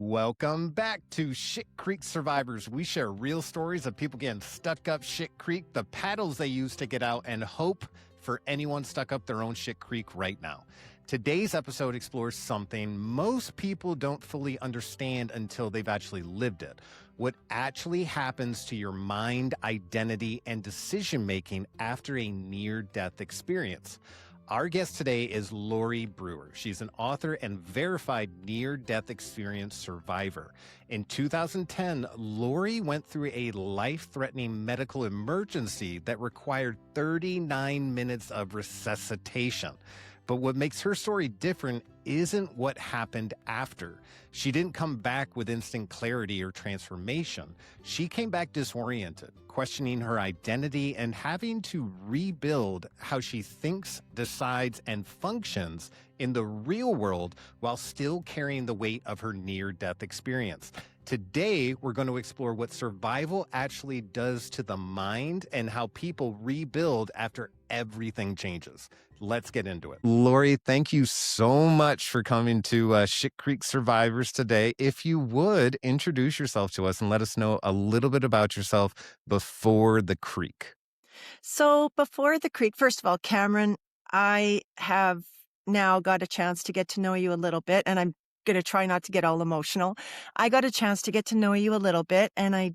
Welcome back to Shit Creek Survivors. We share real stories of people getting stuck up Shit Creek, the paddles they use to get out, and hope for anyone stuck up their own Shit Creek right now. Today's episode explores something most people don't fully understand until they've actually lived it. What actually happens to your mind, identity, and decision making after a near-death experience. Our guest today is Lorri Brewer. She's an author and verified near-death experience survivor. In 2010, Lorri went through a life-threatening medical emergency that required 39 minutes of resuscitation. But what makes her story different isn't what happened after. She didn't come back with instant clarity or transformation. She came back disoriented, questioning her identity and having to rebuild how she thinks, decides, and functions in the real world while still carrying the weight of her near-death experience. Today, we're going to explore what survival actually does to the mind and how people rebuild after everything changes. Let's get into it. Lorri, thank you so much for coming to Shit Creek Survivors today. If you would, introduce yourself to us and let us know a little bit about yourself before the creek. So before the creek, first of all, Cameron, I have now got a chance to get to know you a little bit, and I'm going to try not to get all emotional. I got a chance to get to know you a little bit, and I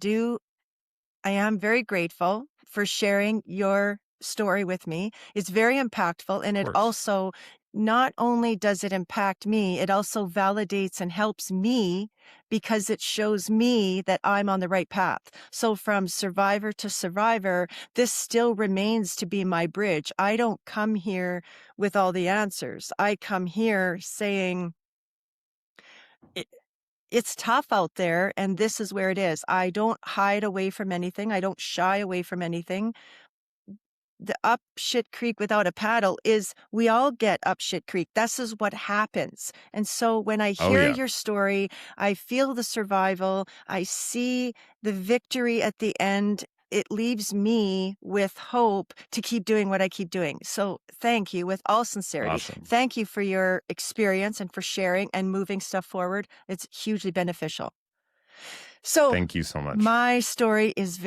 am very grateful for sharing your story with me. It's very impactful, and it Of course. also, not only does it impact me, it also validates and helps me because it shows me that I'm on the right path. So from survivor to survivor, this still remains to be my bridge. I don't come here with all the answers. I come here saying, it's tough out there, and this is where it is. I don't hide away from anything. I don't shy away from anything. The up shit creek without a paddle is we all get up shit creek. This is what happens. And so when I Oh, hear yeah. your story, I feel the survival. I see the victory at the end. It leaves me with hope to keep doing what I keep doing. So thank you with all sincerity. Awesome. Thank you for your experience and for sharing and moving stuff forward. It's hugely beneficial. So Thank you so much. my story is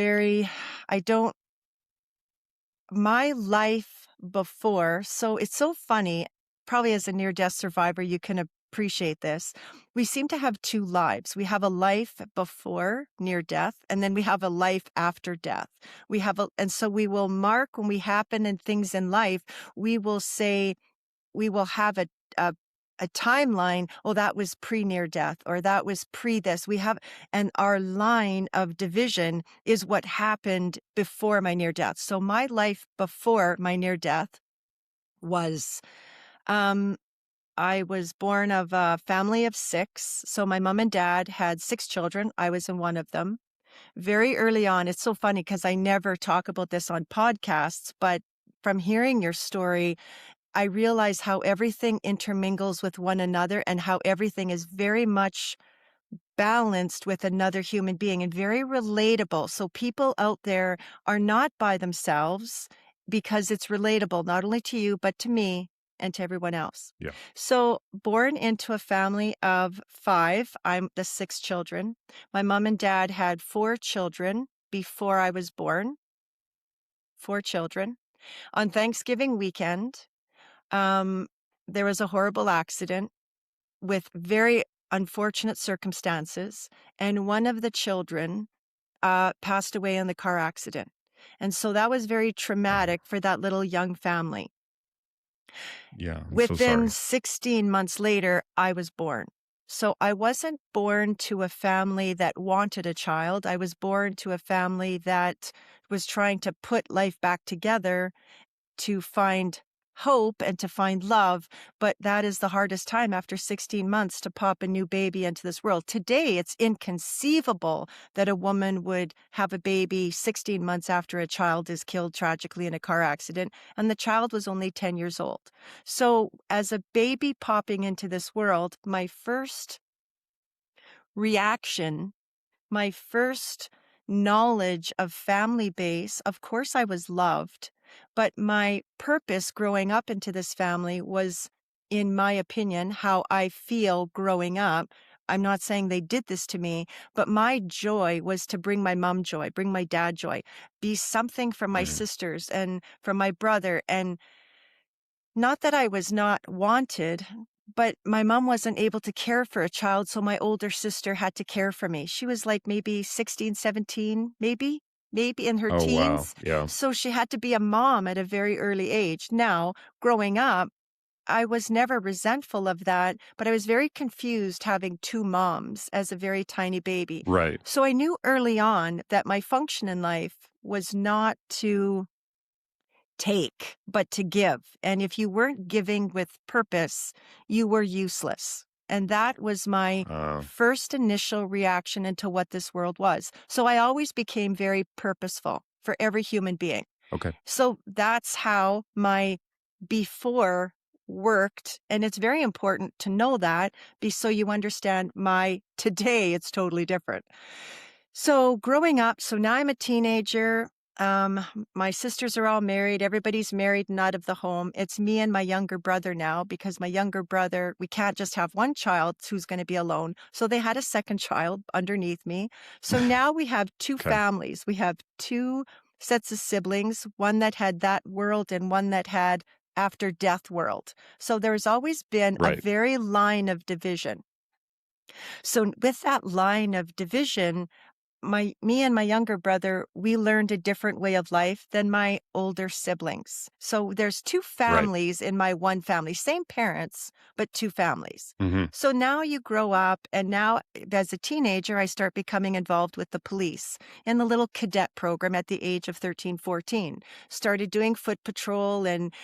my life before, so it's so funny, probably as a near-death survivor, you can appreciate this. We seem to have two lives. We have a life before near death, and then we have a life after death. And so we will mark when we happen in things in life, we will say, we will have a timeline. Oh, that was pre-near death, or that was pre this. And our line of division is what happened before my near death. So my life before my near death was, I was born of a family of 6. So my mom and dad had 6 children. I was in one of them. Very early on, it's so funny because I never talk about this on podcasts, but from hearing your story, I realize how everything intermingles with one another and how everything is very much balanced with another human being and very relatable. So people out there are not by themselves because it's relatable, not only to you, but to me and to everyone else. Yeah. So born into a family of 5, I'm the 6th children. My mom and dad had 4 children before I was born. 4 children. On Thanksgiving weekend, there was a horrible accident with very unfortunate circumstances, and one of the children passed away in the car accident. And so that was very traumatic for that little young family. Yeah. I'm so Within sorry. 16 months later, I was born. So I wasn't born to a family that wanted a child. I was born to a family that was trying to put life back together to find hope and to find love, but that is the hardest time after 16 months to pop a new baby into this world. Today, it's inconceivable that a woman would have a baby 16 months after a child is killed tragically in a car accident, and the child was only 10 years old. So as a baby popping into this world, my first reaction, my first knowledge of family base, of course I was loved, but my purpose growing up into this family was, in my opinion, how I feel growing up. I'm not saying they did this to me, but my joy was to bring my mom joy, bring my dad joy, be something from my Mhm. sisters and from my brother. And not that I was not wanted, but my mom wasn't able to care for a child, so my older sister had to care for me. She was like maybe 16, 17, maybe in her Oh, wow. teens. Yeah. So she had to be a mom at a very early age. Now, growing up, I was never resentful of that, but I was very confused having two moms as a very tiny baby. Right. So I knew early on that my function in life was not to take, but to give. And if you weren't giving with purpose, you were useless. And that was my Uh, first initial reaction into what this world was. So I always became very purposeful for every human being. okay. So that's how my before worked. And it's very important to know that so you understand my today, it's totally different. So growing up, so now I'm a teenager. Um, my sisters are all married. Everybody's married and out of the home. It's me and my younger brother now because my younger brother, we can't just have one child who's going to be alone. So they had a second child underneath me. So now we have two Okay. families. We have two sets of siblings, one that had that world and one that had after death world. So there's always been a Right. very line of division. So with that line of division, me and my younger brother, we learned a different way of life than my older siblings. So there's two Right. families in my one family, same parents, but two families. Mhm. So now you grow up, and now as a teenager, I start becoming involved with the police in the little cadet program at the age of 13, 14. Started doing foot patrol and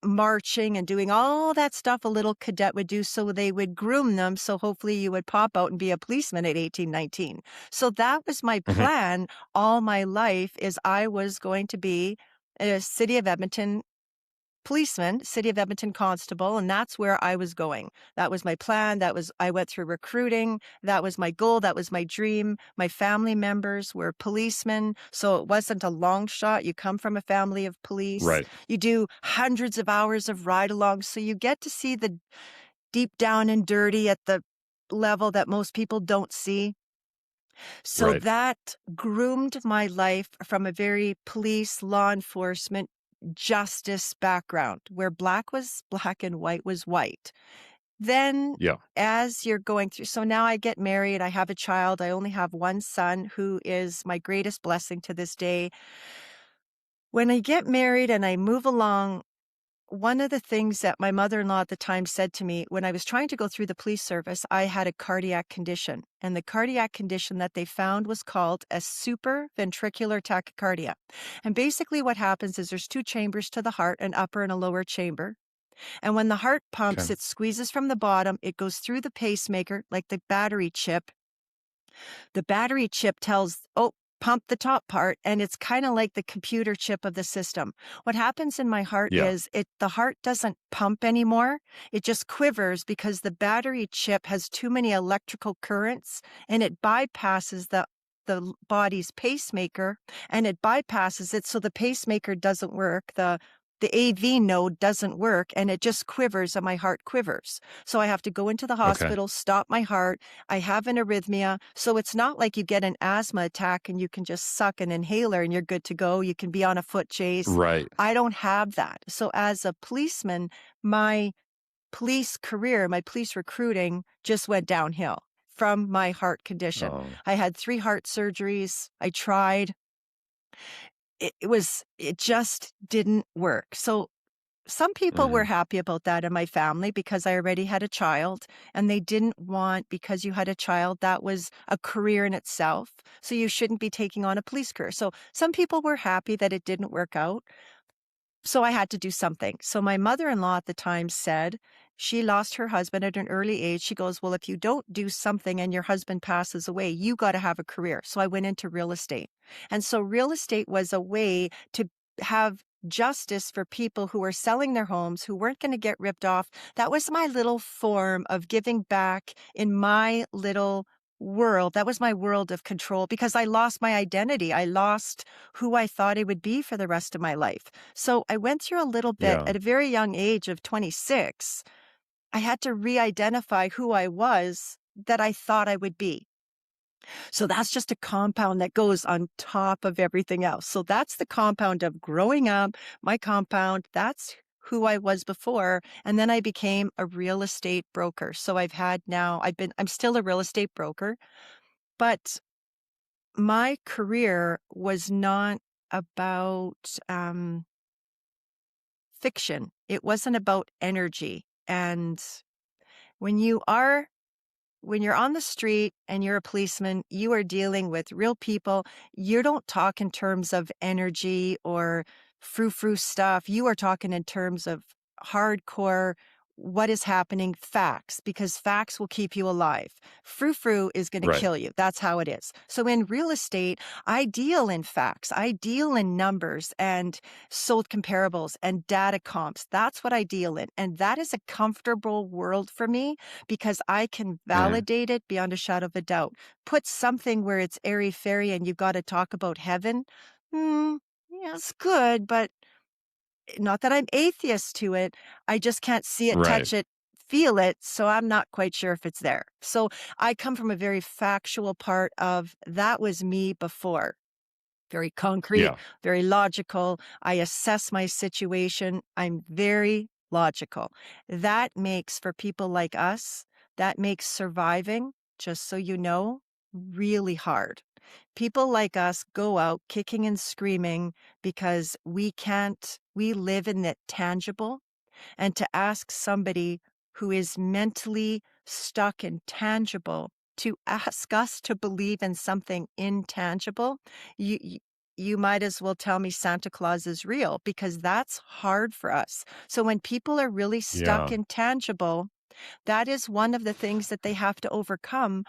marching and doing all that stuff a little cadet would do. So they would groom them. So hopefully you would pop out and be a policeman at 18, 19. So that was my Mhm. plan all my life is I was going to be a City of Edmonton policeman, City of Edmonton constable, and that's where I was going. That was my plan. I went through recruiting. That was my goal. That was my dream. My family members were policemen. So it wasn't a long shot. You come from a family of police. Right. You do hundreds of hours of ride along. So you get to see the deep down and dirty at the level that most people don't see. So Right. that groomed my life from a very police, law enforcement, justice background where black was black and white was white. Then, Yeah. as you're going through, so now I get married, I have a child, I only have one son who is my greatest blessing to this day. When I get married and I move along, one of the things that my mother-in-law at the time said to me when I was trying to go through the police service, I had a cardiac condition. And the cardiac condition that they found was called a supraventricular tachycardia. And basically what happens is there's two chambers to the heart, an upper and a lower chamber. And when the heart pumps, Okay. it squeezes from the bottom, it goes through the pacemaker, like the battery chip. The battery chip tells, oh, pump the top part, and it's kind of like the computer chip of the system. What happens in my heart Yeah. is the heart doesn't pump anymore. It just quivers because the battery chip has too many electrical currents and it bypasses the body's pacemaker, and it bypasses it so the pacemaker doesn't work. The AV node doesn't work and it just quivers and my heart quivers. So I have to go into the Okay. hospital, stop my heart. I have an arrhythmia. So it's not like you get an asthma attack and you can just suck an inhaler and you're good to go. You can be on a foot chase. Right. I don't have that. So as a policeman, my police career, my police recruiting just went downhill from my heart condition. Oh. I had 3 heart surgeries. I tried. It just didn't work. So some people were Mhm. happy about that in my family because I already had a child, and they didn't want, because you had a child, that was a career in itself. So you shouldn't be taking on a police career. So some people were happy that it didn't work out. So I had to do something. So my mother-in-law at the time said she lost her husband at an early age. She goes, well, if you don't do something and your husband passes away, you got to have a career. So I went into real estate. And so real estate was a way to have justice for people who were selling their homes, who weren't going to get ripped off. That was my little form of giving back in my little world. That was my world of control because I lost my identity. I lost who I thought I would be for the rest of my life. So I went through a little bit Yeah. at a very young age of 26. I had to re-identify who I was that I thought I would be. So that's just a compound that goes on top of everything else. So that's the compound of growing up, my compound. That's who I was before. And then I became a real estate broker. So I'm still a real estate broker, but my career was not about fiction. It wasn't about energy. And when you are when you're on the street and you're a policeman, you are dealing with real people. You don't talk in terms of energy or frou-frou stuff. You are talking in terms of hardcore, what is happening, facts, because facts will keep you alive. Frou-frou is going to Right. kill you. That's how it is. So in real estate, I deal in facts. I deal in numbers and sold comparables and data comps. That's what I deal in. And that is a comfortable world for me because I can Mm. validate it beyond a shadow of a doubt. Put something where it's airy fairy and you've got to talk about heaven. Yeah, it's good, but not that I'm atheist to it. I just can't see it, Right. touch it, feel it. So I'm not quite sure if it's there. So I come from a very factual part of that was me before. Very concrete, Yeah. very logical. I assess my situation. I'm very logical. That makes for people like us, that makes surviving, just so you know, really hard. People like us go out kicking and screaming because we live in the tangible. And to ask somebody who is mentally stuck in tangible to ask us to believe in something intangible, you, you you might as well tell me Santa Claus is real because that's hard for us. So when people are really stuck Yeah. in tangible, that is one of the things that they have to overcome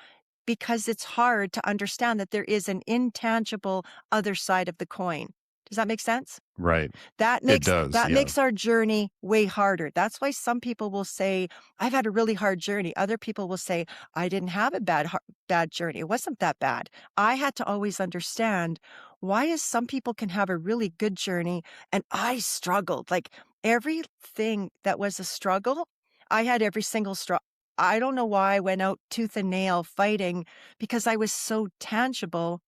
because it's hard to understand that there is an intangible other side of the coin. Does that make sense? Right. That It makes does. that Yeah. makes our journey way harder. That's why some people will say, "I've had a really hard journey." Other people will say, "I didn't have a bad journey. It wasn't that bad." I had to always understand why is some people can have a really good journey and I struggled. Like everything that was a struggle, I had every single struggle. I don't know why I went out tooth and nail fighting because I was so tangible.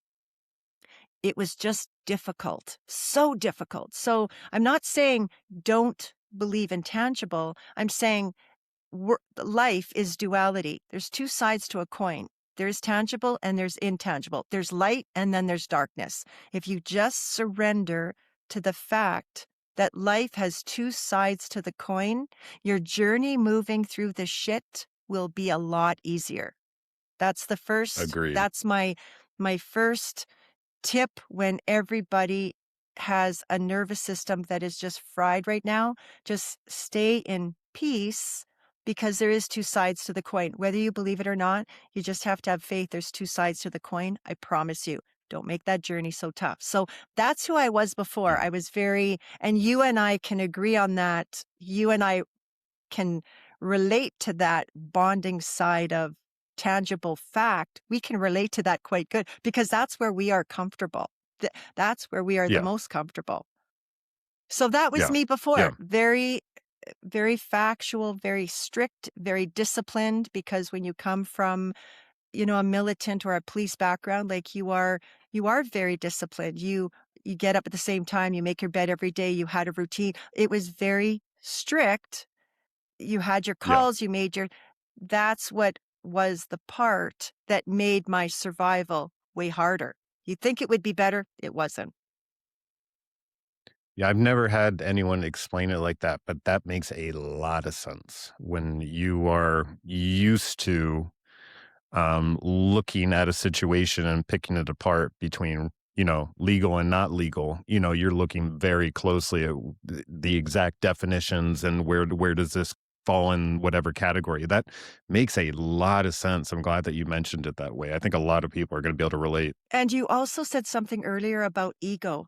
It was just difficult, so difficult. So I'm not saying don't believe in tangible. I'm saying life is duality. There's two sides to a coin. There's tangible and there's intangible. There's light and then there's darkness. If you just surrender to the fact that life has two sides to the coin, your journey moving through the shit will be a lot easier. Agreed. That's my first tip when everybody has a nervous system that is just fried right now. Just stay in peace because there is two sides to the coin. Whether you believe it or not, you just have to have faith. There's two sides to the coin. I promise you. Don't make that journey so tough. So that's who I was before. Yeah. I was and you and I can agree on that. You and I can relate to that bonding side of tangible fact, we can relate to that quite good because that's where we are comfortable. That's where we are the Yeah. most comfortable. So that was Yeah. me Yeah. before. Very factual, very strict, very disciplined because when you come from, a militant or a police background, like you are very disciplined. You get up at the same time, you make your bed every day, you had a routine. It was very strict. You had your Yeah. calls, that's what was the part that made my survival way harder. You'd think it would be better, it wasn't. Yeah. I've never had anyone explain it like that, but that makes a lot of sense when you are used to looking at a situation and picking it apart between, legal and not legal. You're looking very closely at the exact definitions and where does this fall in whatever category. That makes a lot of sense. I'm glad that you mentioned it that way. I think a lot of people are going to be able to relate. And you also said something earlier about ego.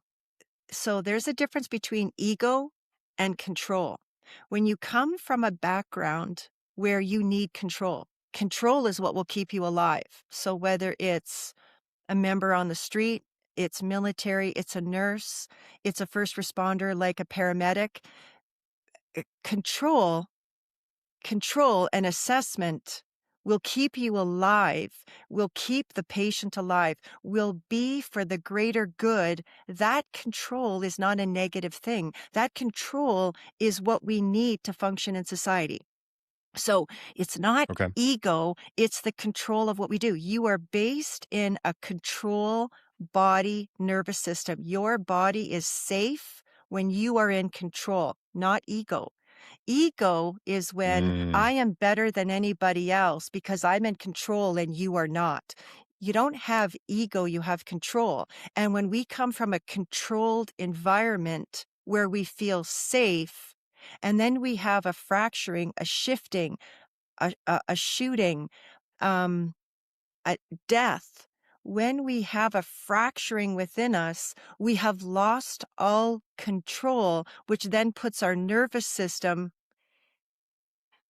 So there's a difference between ego and control. When you come from a background where you need control, control is what will keep you alive. So whether it's a member on the street, it's military, it's a nurse, it's a first responder like a paramedic, control and assessment will keep you alive, will keep the patient alive, will be for the greater good, that control is not a negative thing. That control is what we need to function in society. So it's not Okay. ego, it's the control of what we do. You are based in a control body nervous system. Your body is safe when you are in control, not ego. Ego is when Mm, I am better than anybody else because I'm in control and you are not. You don't have ego, you have control. And when we come from a controlled environment where we feel safe, and then we have a fracturing, a shifting, a shooting, um, a death. When we have a fracturing within us, we have lost all control, which then puts our nervous system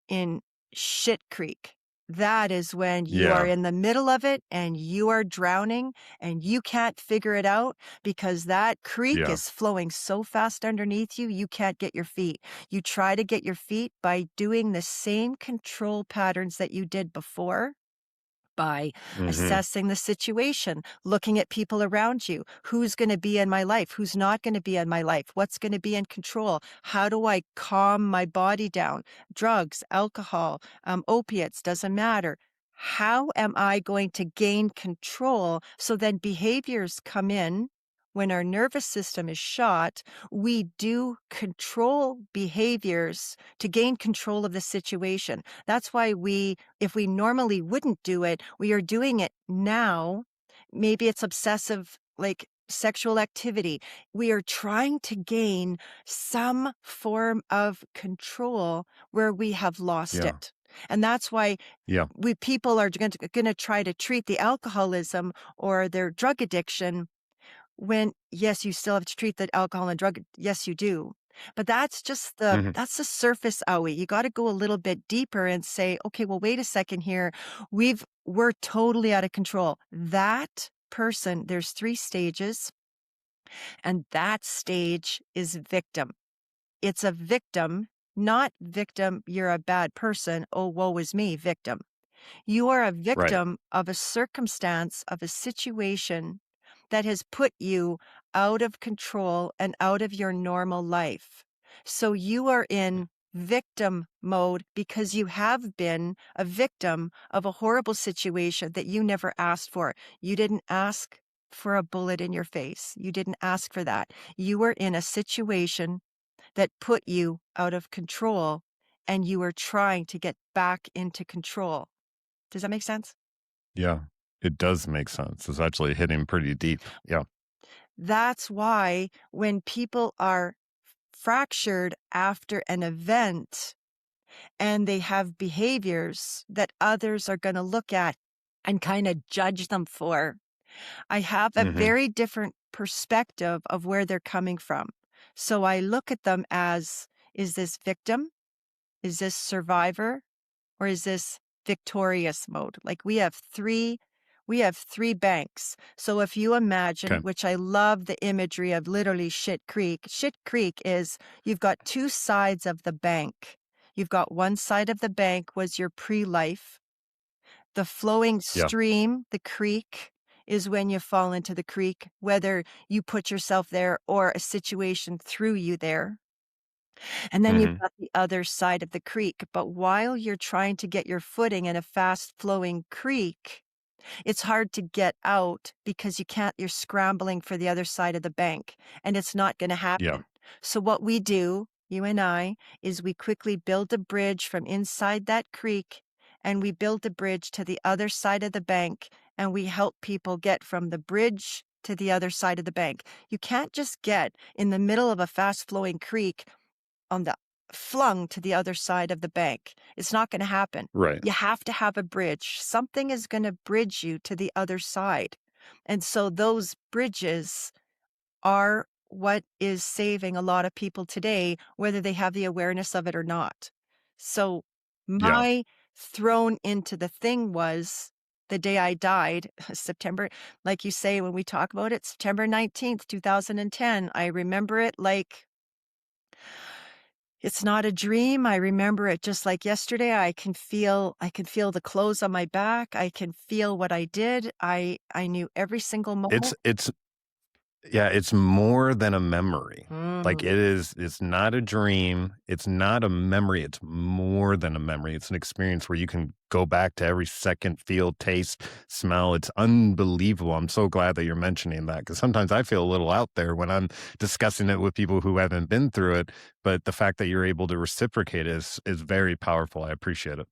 in shit creek. That is when you are yeah. in the middle of it and you are drowning and you can't figure it out because that creek Yeah. is flowing so fast underneath you, you can't get your feet. You try to get your feet by doing the same control patterns that you did before, by Hmm. assessing the situation, looking at people around you. Who's going to be in my life? Who's not going to be in my life? What's going to be in control? How do I calm my body down? Drugs, alcohol, opiates, doesn't matter. How am I going to gain control? So then behaviors come in. When our nervous system is shot, we do control behaviors to gain control of the situation. That's why if we normally wouldn't do it, we are doing it now. Maybe it's obsessive, like sexual activity. We are trying to gain some form of control where we have lost Yeah. it. And that's why Yeah. people are going to try to treat the alcoholism or their drug addiction when, yes, you still have to treat the alcohol and drug. Yes, you do. But that's just Hmm. that's the surface, owie. You got to go a little bit deeper and say, okay, well, wait a second here. We're totally out of control. That person, there's 3 stages, and that stage is victim. It's a victim, not victim, you're a bad person. Oh, woe is me, victim. You are a Right. victim of a circumstance, of a situation that has put you out of control and out of your normal life. So you are in victim mode because you have been a victim of a horrible situation that you never asked for. You didn't ask for a bullet in your face. You didn't ask for that. You were in a situation that put you out of control and you were trying to get back into control. Does that make sense? Yeah. It does make sense. It's actually hitting pretty deep. Yeah. That's why when people are fractured after an event and they have behaviors that others are going to look at and kind of judge them for, I have a Hmm. very different perspective of where they're coming from. So I look at them as, is this victim? Is this survivor? Or is this victorious mode? Like we have three banks. So if you imagine, Okay. which I love the imagery of literally Shit Creek. Shit Creek is you've got 2 sides of the bank. You've got one side of the bank was your pre-life. The flowing Yeah. stream, the creek, is when you fall into the creek, whether you put yourself there or a situation threw you there. And then you've Hmm. got the other side of the creek. But while you're trying to get your footing in a fast flowing creek, it's hard to get out because you're scrambling for the other side of the bank and it's not going to Yeah. happen. So what we do, you and I, is we quickly build a bridge from inside that creek and we build a bridge to the other side of the bank and we help people get from the bridge to the other side of the bank. You can't just get in the middle of a fast flowing creek on the flung to the other side of the bank. It's not going to happen. Right. You have to have a bridge. Something is going to bridge you to the other side. And so those bridges are what is saving a lot of people today, whether they have the awareness of it or not. So Yeah. my thrown into the thing was the day I died, September, like you say, when we talk about it, September 19th, 2010. I remember it like It's not a dream. I remember it just like yesterday. I can feel the clothes on my back. I can feel what I did. I knew every single moment. It's Yeah, it's more than a memory. Like, Mm. it's not a dream, it's not a memory, it's more than a memory. It's an experience where you can go back to every second, feel, taste, smell. It's unbelievable. I'm so glad that you're mentioning that, because sometimes I feel a little out there when I'm discussing it with people who haven't been through it, but the fact that you're able to reciprocate is very powerful. I appreciate it.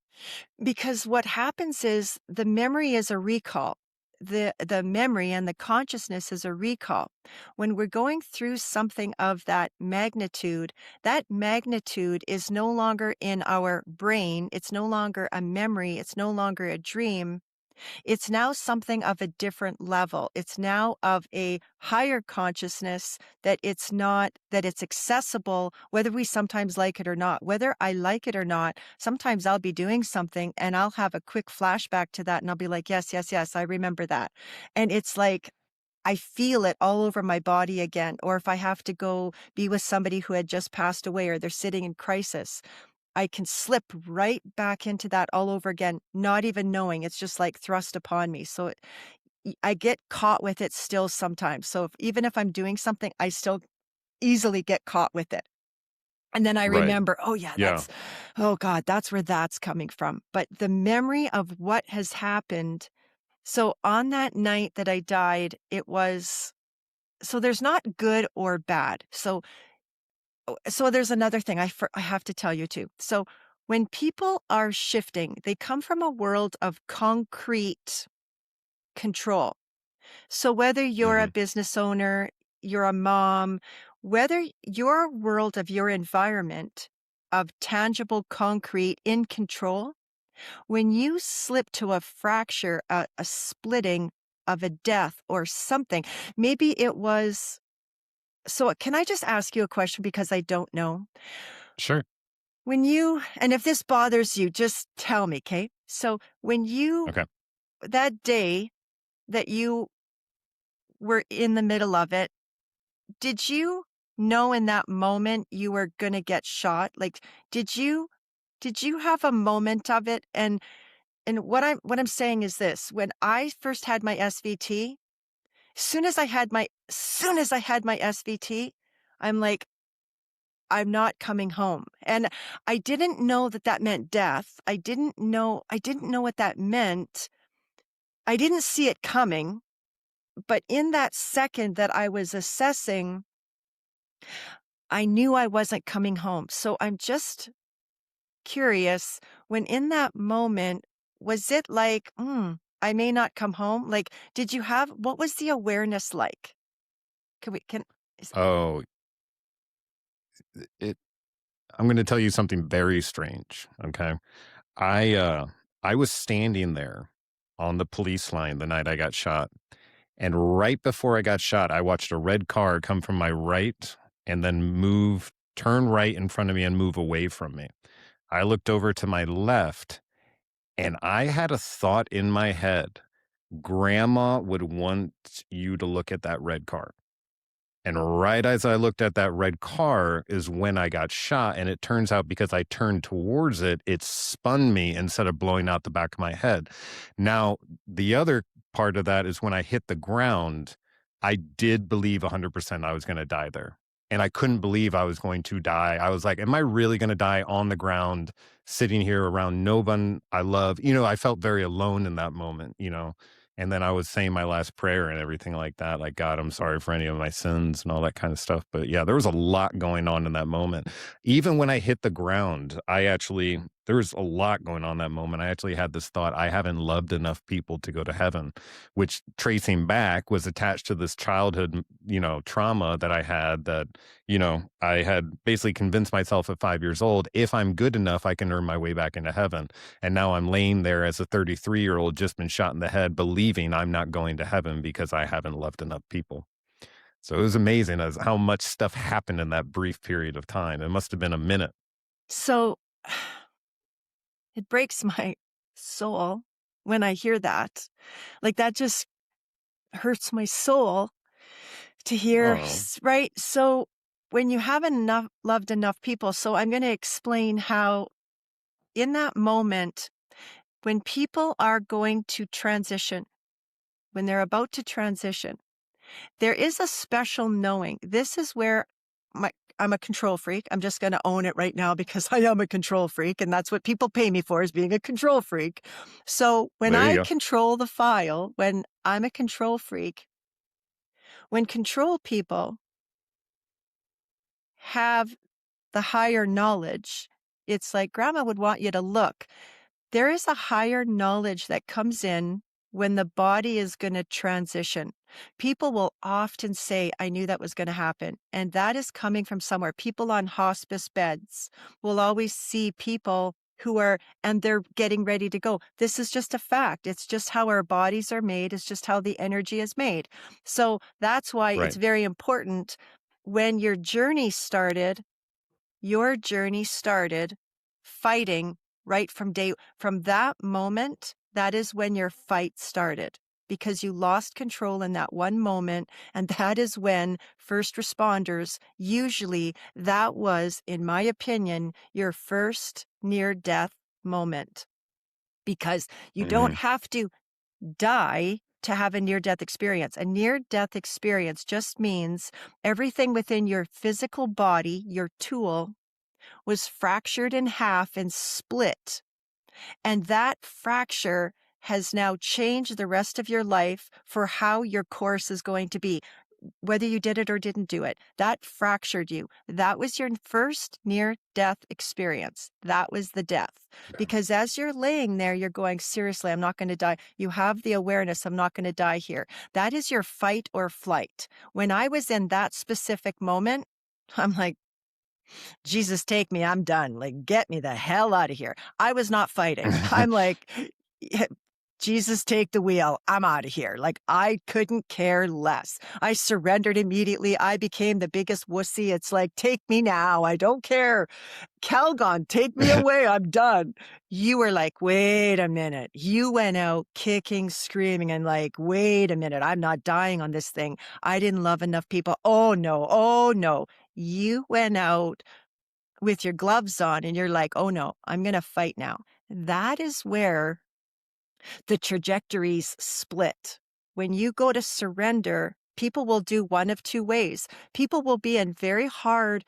Because what happens is the memory is a recall. The memory and the consciousness is a recall. When we're going through something of that magnitude is no longer in our brain. It's no longer a memory. It's no longer a dream. It's now something of a different level. It's now of a higher consciousness that it's accessible, whether we sometimes like it or not. Whether I like it or not, sometimes I'll be doing something and I'll have a quick flashback to that and I'll be like, yes, yes, yes, I remember that. And it's like, I feel it all over my body again. Or if I have to go be with somebody who had just passed away or they're sitting in crisis, I can slip right back into that all over again, not even knowing. It's just like thrust upon me. So I get caught with it still sometimes. So even if I'm doing something, I still easily get caught with it. And then I Right. remember, oh yeah, Yeah. oh God, that's where that's coming from. But the memory of what has happened. So on that night that I died, so there's not good or bad. So there's another thing I have to tell you too. So when people are shifting, they come from a world of concrete control. So whether you're a Mhm. business owner, you're a mom, whether your world of your environment of tangible concrete in control, when you slip to a fracture, a splitting of a death or something, maybe it was. So can I just ask you a question because I don't know? Sure. And if this bothers you, just tell me, okay? So Okay. that day that you were in the middle of it, did you know in that moment you were going to get shot? Like, did you have a moment of it? And what I'm saying is this, when I first had my SVT, soon as I had my SVT, I'm like, I'm not coming home. And I didn't know that that meant death. I didn't know what that meant. I didn't see it coming, but in that second that I was assessing, I knew I wasn't coming home. So I'm just curious, when in that moment, was it like, I may not come home? Like, what was the awareness like? Can we, can, is, Oh, it I'm gonna tell you something very strange, okay? I, uh, I was standing there on the police line the night I got shot, and right before I got shot, I watched a red car come from my right and then turn right in front of me and move away from me. I looked over to my left, and I had a thought in my head, "Grandma would want you to look at that red car." And right as I looked at that red car is when I got shot, and it turns out because I turned towards it, it spun me instead of blowing out the back of my head. Now, the other part of that is when I hit the ground, I did believe 100% I was gonna die there, and I couldn't believe I was going to die. I was like, "Am I really gonna die on the ground, sitting here around no one I love?" I felt very alone in that moment. And then I was saying my last prayer and everything like that, like, "God, I'm sorry for any of my sins," and all that kind of stuff. But yeah, there was a lot going on in that moment. Even when I hit the ground, there was a lot going on in that moment. I actually had this thought, I haven't loved enough people to go to heaven, which, tracing back, was attached to this childhood trauma that I had, that I had basically convinced myself at 5 years old, if I'm good enough, I can earn my way back into heaven. And now I'm laying there as a 33-year-old just been shot in the head, believing I'm not going to heaven because I haven't loved enough people. So it was amazing as how much stuff happened in that brief period of time. It must have been a minute. so it breaks my soul when I hear that. Like that just hurts my soul to hear, Oh, right? So when you have enough loved enough people, so I'm going to explain how in that moment when people are going to transition, when they're about to transition, there is a special knowing. This is where my I'm a control freak. I'm just going to own it right now because I am a control freak, and that's what people pay me for, is being a control freak. So when There you I go. control the file, when I'm a control freak, when control people have the higher knowledge, it's like grandma would want you to look. There is a higher knowledge that comes in when the body is going to transition. People will often say, I knew that was going to happen. And that is coming from somewhere. People on hospice beds will always see people who are, and they're getting ready to go. This is just a fact. It's just how our bodies are made. It's just how the energy is made. So that's why it's Right. very important when your journey started fighting right from that moment. That is when your fight started because you lost control in that one moment. And that is when first responders, usually that was, in my opinion, your first near death moment because you don't Hmm. have to die to have a near death experience. A near death experience just means everything within your physical body, your tool, was fractured in half and split. And that fracture has now changed the rest of your life for how your course is going to be, whether you did it or didn't do it. That fractured you. That was your first near death experience. That was the death. Because as you're laying there, you're going, seriously, I'm not going to die. You have the awareness, I'm not going to die here. That is your fight or flight. When I was in that specific moment, I'm like, Jesus, take me. I'm done. Like, get me the hell out of here. I was not fighting. I'm like, Jesus, take the wheel. I'm out of here. Like, I couldn't care less. I surrendered immediately. I became the biggest wussy. It's like, take me now. I don't care. Calgon, take me away. I'm done. You were like, wait a minute. You went out kicking, screaming, and like, wait a minute. I'm not dying on this thing. I didn't love enough people. Oh, no. Oh, no. You went out with your gloves on and you're like, oh no, I'm going to fight now. That is where the trajectories split. When you go to surrender, people will do one of two ways. People will be in very hard,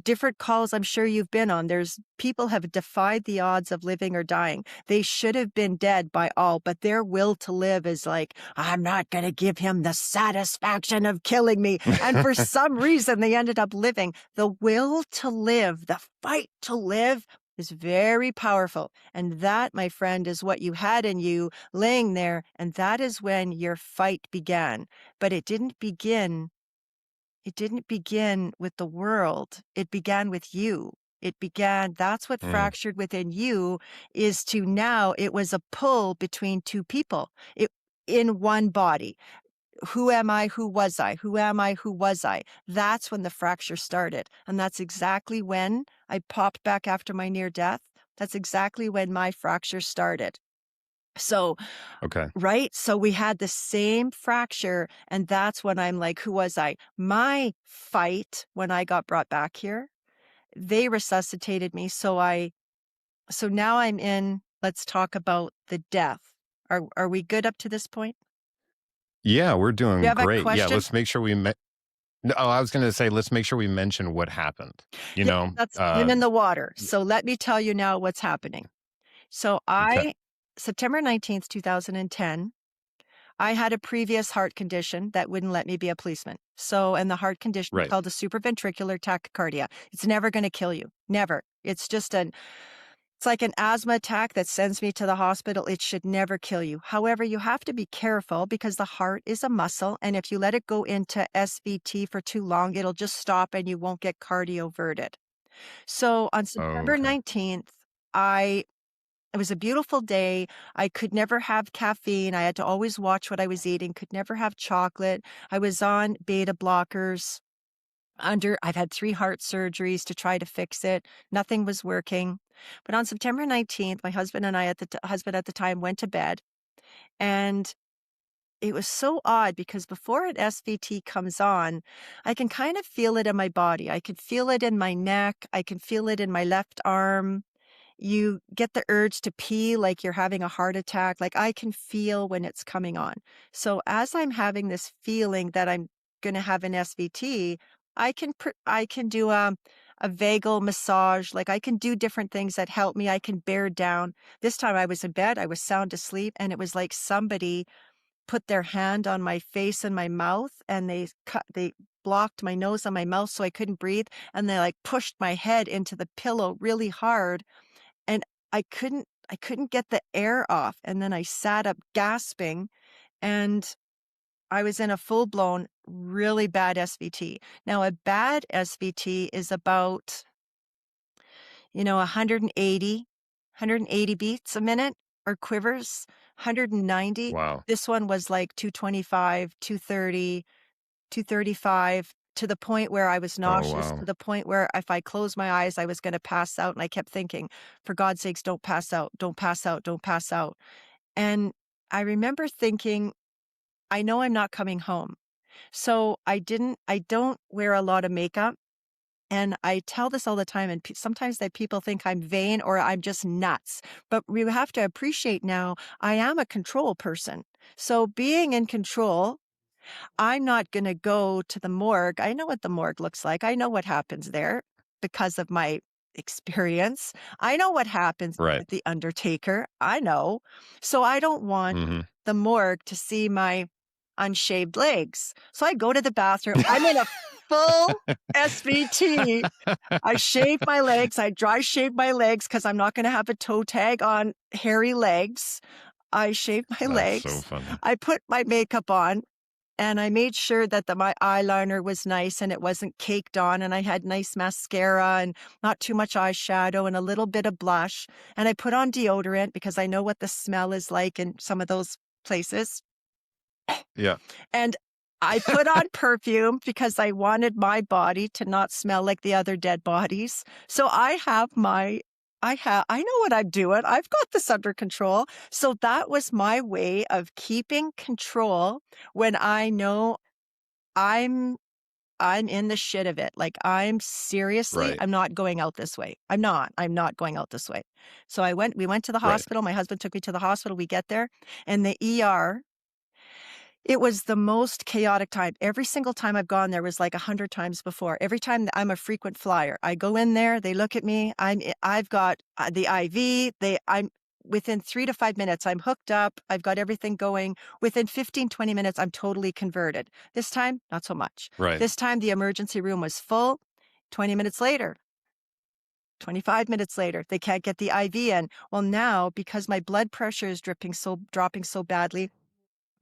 different calls I'm sure you've been on. There's people have defied the odds of living or dying. They should have been dead by all, but their will to live is like, I'm not going to give him the satisfaction of killing me. And for some reason, they ended up living. The will to live, the fight to live is very powerful. And that, my friend, is what you had in you laying there. And that is when your fight began. But it didn't begin with the world. It began with you. That's what Mm. fractured within you is to now it was a pull between two people in one body. Who am I? Who was I? Who am I? Who was I? That's when the fracture started. And that's exactly when I popped back after my near death. That's exactly when my fracture started. So Okay. right? So we had the same fracture. And that's when I'm like, who was I? My fight when I got brought back here, they resuscitated me. So now let's talk about the death. Are we good up to this point? Yeah, we're Do you doing have a great. Yeah, question? let's make sure no, I was going to say, let's make sure we mention what happened. You Yeah, know, I'm in the water. So let me tell you now what's happening. So okay. September 19th, 2010, I had a previous heart condition that wouldn't let me be a policeman. And the heart condition is Right. called a supraventricular tachycardia. It's never going to kill you. Never. It's like an asthma attack that sends me to the hospital. It should never kill you. However, you have to be careful because the heart is a muscle. And if you let it go into SVT for too long, it'll just stop and you won't get cardioverted. So on September Okay. 19th, it was a beautiful day. I could never have caffeine. I had to always watch what I was eating, could never have chocolate. I was on beta blockers. I've had 3 heart surgeries to try to fix it. Nothing was working. But on September 19th, my husband and I husband at the time went to bed and it was so odd because before an SVT comes on, I can kind of feel it in my body. I can feel it in my neck. I can feel it in my left arm. You get the urge to pee like you're having a heart attack. Like I can feel when it's coming on. So as I'm having this feeling that I'm going to have an SVT, I can do a vagal massage. Like I can do different things that help me. I can bear down. This time I was in bed, I was sound asleep, and it was like somebody put their hand on my face and my mouth, and they blocked my nose and my mouth so I couldn't breathe, and they like pushed my head into the pillow really hard, and I couldn't get the air off, and then I sat up gasping, and I was in a full-blown really bad SVT. Now a bad SVT is about, 180 beats a minute or quivers, 190. Wow. This one was like 225, 230, 235, to the point where I was Oh, nauseous, to wow. the point where if I closed my eyes, I was going to pass out. And I kept thinking, for God's sakes, don't pass out, don't pass out, don't pass out. And I remember thinking, I know I'm not coming home. So I don't wear a lot of makeup. And I tell this all the time, and sometimes that people think I'm vain or I'm just nuts. But we have to appreciate now I am a control person. So being in control, I'm not going to go to the morgue. I know what the morgue looks like. I know what happens there because of my experience. I know what happens Right. with the undertaker. I know. So I don't want Hmm. the morgue to see my unshaved legs. So I go to the bathroom. I'm in a full SVT. I shave my legs. I dry shave my legs because I'm not going to have a toe tag on hairy legs. I shave my That's so legs. funny. I put my makeup on, and I made sure that my eyeliner was nice and it wasn't caked on, and I had nice mascara and not too much eyeshadow and a little bit of blush. And I put on deodorant because I know what the smell is like in some of those places. Yeah. And I put on perfume because I wanted my body to not smell like the other dead bodies. So I know what I'm doing. I've got this under control. So that was my way of keeping control when I know I'm I'm in the shit of it. Like Right. I'm not going out this way. I'm not going out this way. So we went to the Right. hospital. My husband took me to the hospital. We get there, and the ER, it was the most chaotic time. Every single time I've gone there was like 100 times before. Every time I'm a frequent flyer. I go in there, they look at me. I've got the IV. I'm within 3 to 5 minutes, I'm hooked up. I've got everything going. Within 15, 20 minutes, I'm totally converted. This time, not so much. Right. This time, the emergency room was full. 20 minutes later, 25 minutes later, they can't get the IV in. Well, now because my blood pressure is dropping so badly,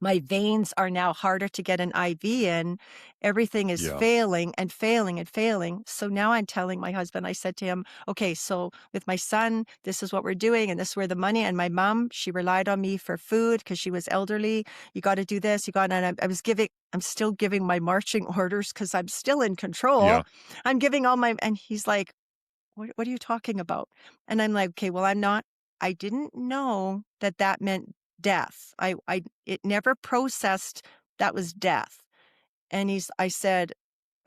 my veins are now harder to get an IV in. Everything is Yeah. failing and failing and failing. So now I'm telling my husband, I said to him, okay, so with my son, this is what we're doing, and this is where the money, and my mom, she relied on me for food because she was elderly. You got to do this. I'm still giving my marching orders because I'm still in control. Yeah. I'm giving and he's like, what are you talking about? And I'm like, okay, well, I didn't know that meant death. It never processed that was death. And I said,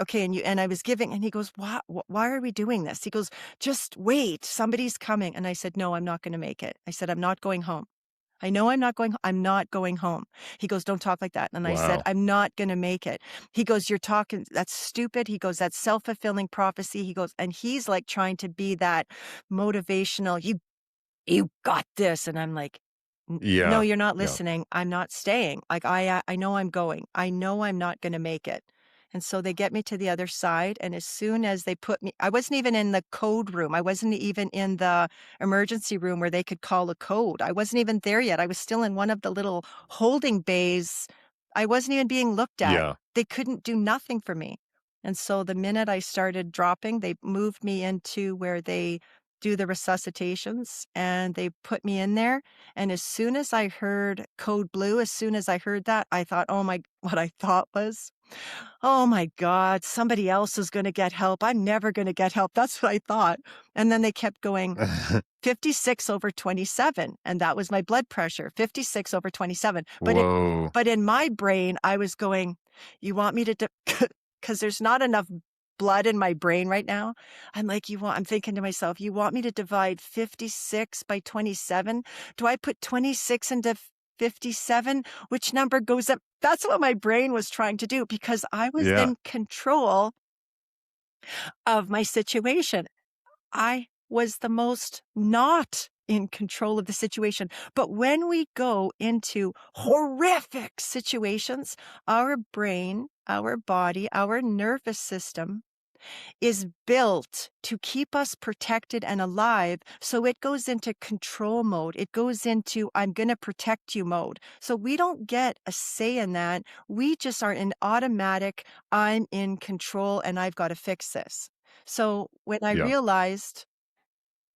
okay. And I was and he goes, why are we doing this? He goes, just wait, somebody's coming. And I said, no, I'm not going to make it. I said, I'm not going home. I know I'm not going home. He goes, don't talk like that. And I said, Wow. I'm not going to make it. He goes, you're talking, that's stupid. He goes, that's self-fulfilling prophecy. He goes, and he's like trying to be that motivational, you got this. And I'm like, no, Yeah. you're not Yeah. listening. I'm not staying. Like I know I'm going. I know I'm not going to make it. And so they get me to the other side. And as soon as they I wasn't even in the code room. I wasn't even in the emergency room where they could call a code. I wasn't even there yet. I was still in one of the little holding bays. I wasn't even being looked at. Yeah. They couldn't do nothing for me. And so the minute I started dropping, they moved me into where they do the resuscitations and they put me in there. And as soon as I heard code blue, as soon as I heard that, I thought, what I thought was, oh my God, somebody else is going to get help. I'm never going to get help. That's what I thought. And then they kept going 56 over 27. And that was my blood pressure, 56 over 27. Whoa. But in my brain, I was going, you want me to, because there's not enough blood in my brain right now. I'm thinking to myself, you want me to divide 56 by 27? Do I put 26 into 57? Which number goes up? That's what my brain was trying to do because I was Yeah. in control of my situation. I was the most not in control of the situation. But when we go into horrific situations, our brain, our body, our nervous system is built to keep us protected and alive. So it goes into control mode. It goes into, I'm going to protect you mode. So we don't get a say in that. We just are in automatic, I'm in control and I've got to fix this. So when I Yeah. realized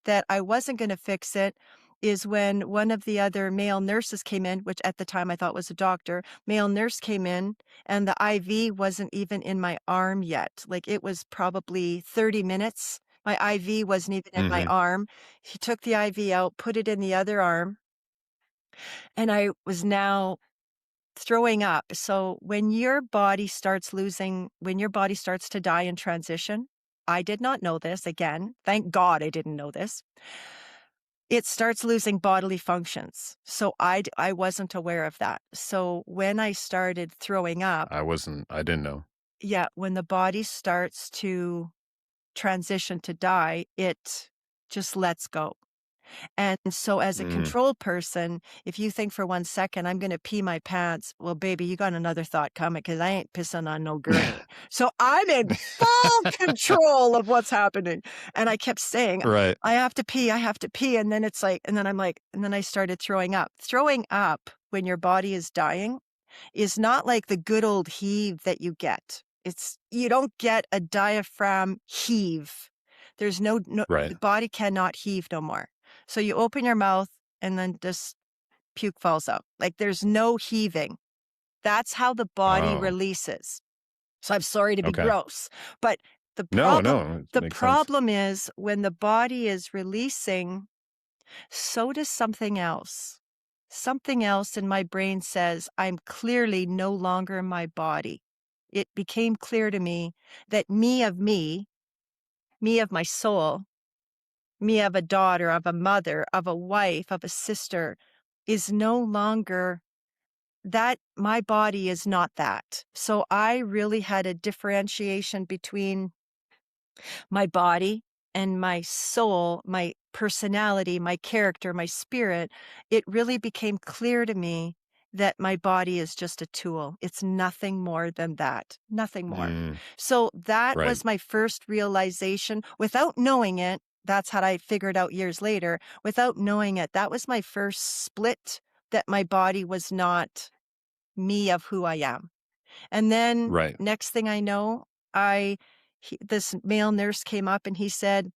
that I wasn't going to fix it is when one of the other male nurses came in, which at the time I thought was a doctor. Male nurse came in and the IV wasn't even in my arm yet. Like it was probably 30 minutes. My IV wasn't even in my Hmm. arm. He took the IV out, put it in the other arm, and I was now throwing up. So when your body starts to die in transition, I did not know this again. Thank God I didn't know this. It starts losing bodily functions. So I wasn't aware of that. So when I started throwing up, I didn't know. yeah, when the body starts to transition to die, it just lets go. And so as a Mm. control person, if you think for 1 second, I'm going to pee my pants, well, baby, you got another thought coming because I ain't pissing on no gurney. So I'm in full control of what's happening. And I kept saying, Right. I have to pee, I have to pee. And then it's like, and then I'm like, and then I started throwing up. Throwing up when your body is dying is not like the good old heave that you get. You don't get a diaphragm heave. There's no, Right. the body cannot heave no more. So you open your mouth and then just puke falls out. Like there's no heaving. That's how the body Oh, releases. So I'm sorry to be okay. gross, but No, it the makes sense. problem is when the body is releasing, so does something else. Something else in my brain says, I'm clearly no longer my body. It became clear to me that me of my soul, me of a daughter, of a mother, of a wife, of a sister, is no longer that. My body is not that. So I really had a differentiation between my body and my soul, my personality, my character, my spirit. It really became clear to me that my body is just a tool. It's nothing more than that, nothing more. Mm. So that Right. was my first realization without knowing it. That's how I figured out years later. Without knowing it, that was my first split that my body was not me of who I am. And then Right. next thing I know, this male nurse came up and he said,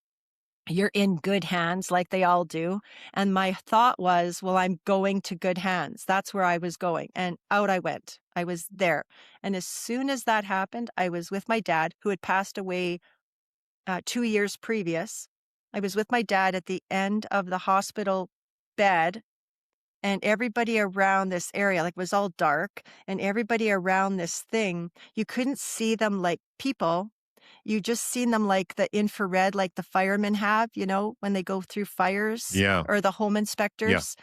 you're in good hands, like they all do. And my thought was, well, I'm going to good hands. That's where I was going. And out I went. I was there. And as soon as that happened, I was with my dad, who had passed away 2 years previous. I was with my dad at the end of the hospital bed, and everybody around this area, like, it was all dark, and everybody around this thing, you couldn't see them like people. You just seen them like the infrared, like the firemen have, when they go through fires, Yeah. or the home Yeah. inspectors.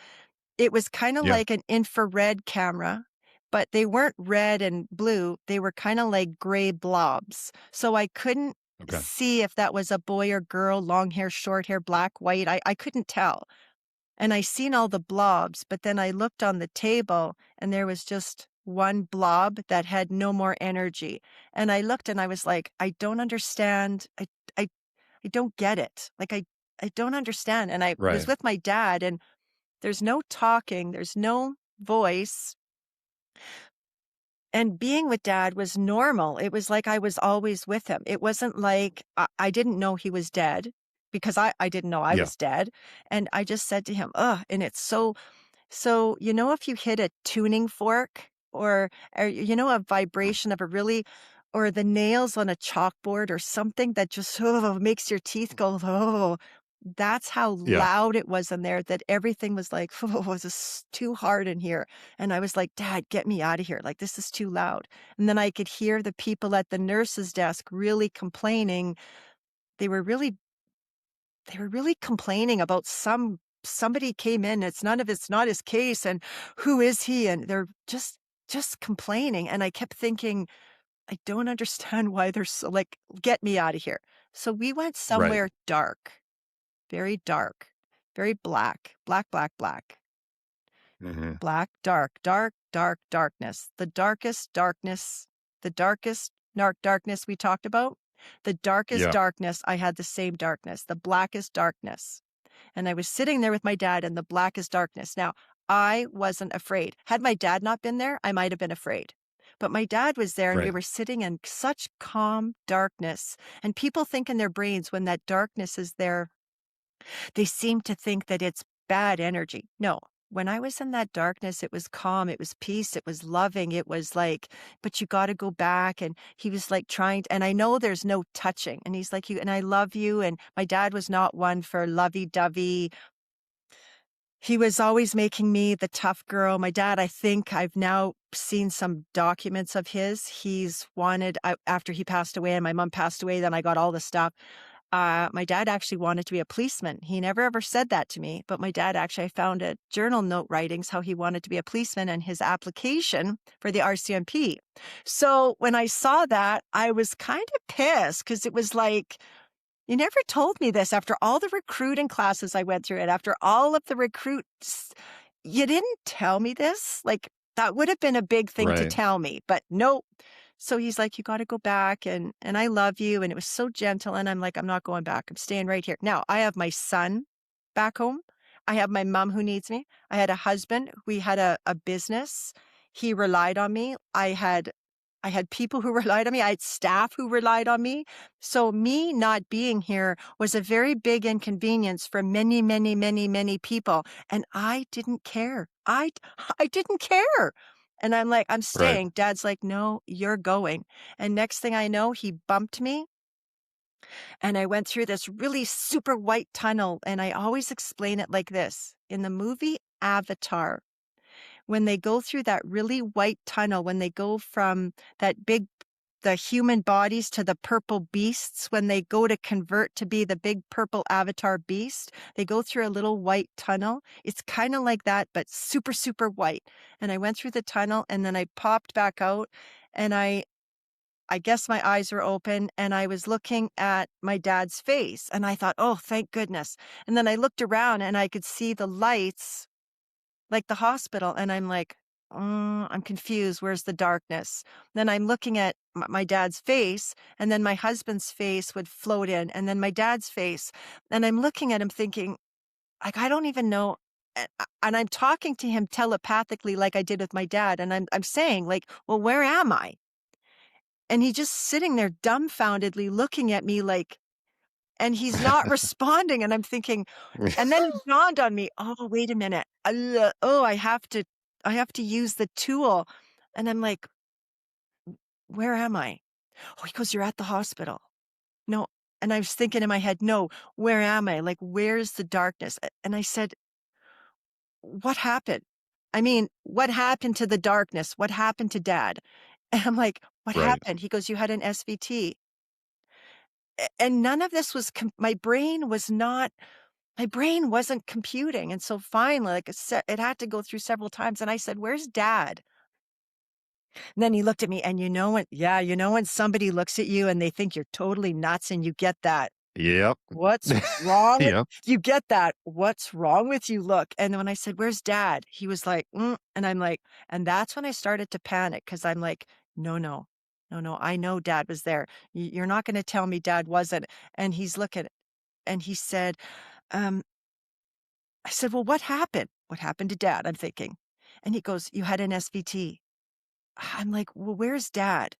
It was kind of Yeah. like an infrared camera, but they weren't red and blue. They were kind of like gray blobs. So I couldn't Okay. see if that was a boy or girl, long hair, short hair, black, white. I couldn't tell. And I seen all the blobs, but then I looked on the table and there was just one blob that had no more energy. And I looked and I was like, I don't understand. I, I don't get it. Like I don't understand. And I was Right. with my dad, and there's no talking, there's no voice. And being with dad was normal. It was like I was always with him. It wasn't like I didn't know he was dead because I didn't know I Yeah. was dead. And I just said to him, ugh, and it's so, if you hit a tuning fork or a vibration of a really, or the nails on a chalkboard or something that just makes your teeth go, oh, that's how Yeah. loud it was in there that everything was like, oh, this is too hard in here. And I was like, Dad, get me out of here. Like, this is too loud. And then I could hear the people at the nurse's desk really complaining. They were really they were really complaining about somebody came in, it's not his case, and who is he? And they're just complaining. And I kept thinking, I don't understand why they're so like, get me out of here. So we went Right. somewhere dark, very black, black, black, black, Hmm. black, dark, darkness. The darkest darkness we talked about. The darkest Yeah. darkness, I had the same darkness, the blackest darkness. And I was sitting there with my dad in the blackest darkness. Now, I wasn't afraid. Had my dad not been there, I might have been afraid. But my dad was there and we Right. were sitting in such calm darkness. And people think in their brains when that darkness is there, they seem to think that it's bad energy. No. When I was in that darkness, it was calm, it was peace, it was loving, it was like, but you got to go back. And he was like trying to, and I know there's no touching. And he's like, you, and I love you. And my dad was not one for lovey dovey. He was always making me the tough girl. My dad, I think I've now seen some documents of his. He's wanted, after he passed away and my mom passed away, then I got all the stuff. My dad actually wanted to be a policeman. He never ever said that to me, but my dad actually, I found a journal note writings how he wanted to be a policeman and his application for the RCMP. So when I saw that, I was kind of pissed because it was like, you never told me this after all the recruiting classes I went through and after all of the recruits. You didn't tell me this. Like, that would have been a big thing to Right. tell me, but nope. So he's like, you got to go back and I love you. And it was so gentle. And I'm like, I'm not going back. I'm staying right here. Now I have my son back home. I have my mom who needs me. I had a husband. We had a business. He relied on me. I had people who relied on me. I had staff who relied on me. So me not being here was a very big inconvenience for many, many, many, many people. And I didn't care. I didn't care. And I'm like, I'm Right. staying. Dad's like, no, you're going. And next thing I know, he bumped me and I went through this really super white tunnel. And I always explain it like this. In the movie Avatar, when they go through that really white tunnel, when they go from the human bodies to the purple beasts, when they go to convert to be the big purple avatar beast, they go through a little white tunnel. It's kind of like that, but super, super white. And I went through the tunnel and then I popped back out and I guess my eyes were open and I was looking at my dad's face and I thought, oh, thank goodness. And then I looked around and I could see the lights like the hospital. And I'm like, I'm confused. Where's the darkness? Then I'm looking at my dad's face, and then my husband's face would float in, and then my dad's face. And I'm looking at him thinking, like, I don't even know. And I'm talking to him telepathically like I did with my dad. And I'm saying, like, well, where am I? And he's just sitting there dumbfoundedly looking at me like, and he's not responding. And I'm thinking, and then it dawned on me, oh, wait a minute. Oh, I have to use the tool. And I'm like, where am I? Oh, he goes, you're at the hospital. No. And I was thinking in my head, no, where am I? Like, where's the darkness? And I said, what happened? I mean, what happened to the darkness? What happened to dad? And I'm like, what Right. happened? He goes, you had an SVT. And none of this was, my brain wasn't computing. And so finally, like I said, it had to go through several times. And I said, where's dad? And then he looked at me and when somebody looks at you and they think you're totally nuts and you get that, Yep. what's wrong with, Yep. you get that, what's wrong with you look. And then when I said, where's dad? He was like, and I'm like, and that's when I started to panic because I'm like, no, no, no, no, I know dad was there. You're not going to tell me dad wasn't. And he's looking and he said, um, I said, well, what happened? What happened to dad? I'm thinking. And he goes, you had an SVT. I'm like, well, where's dad?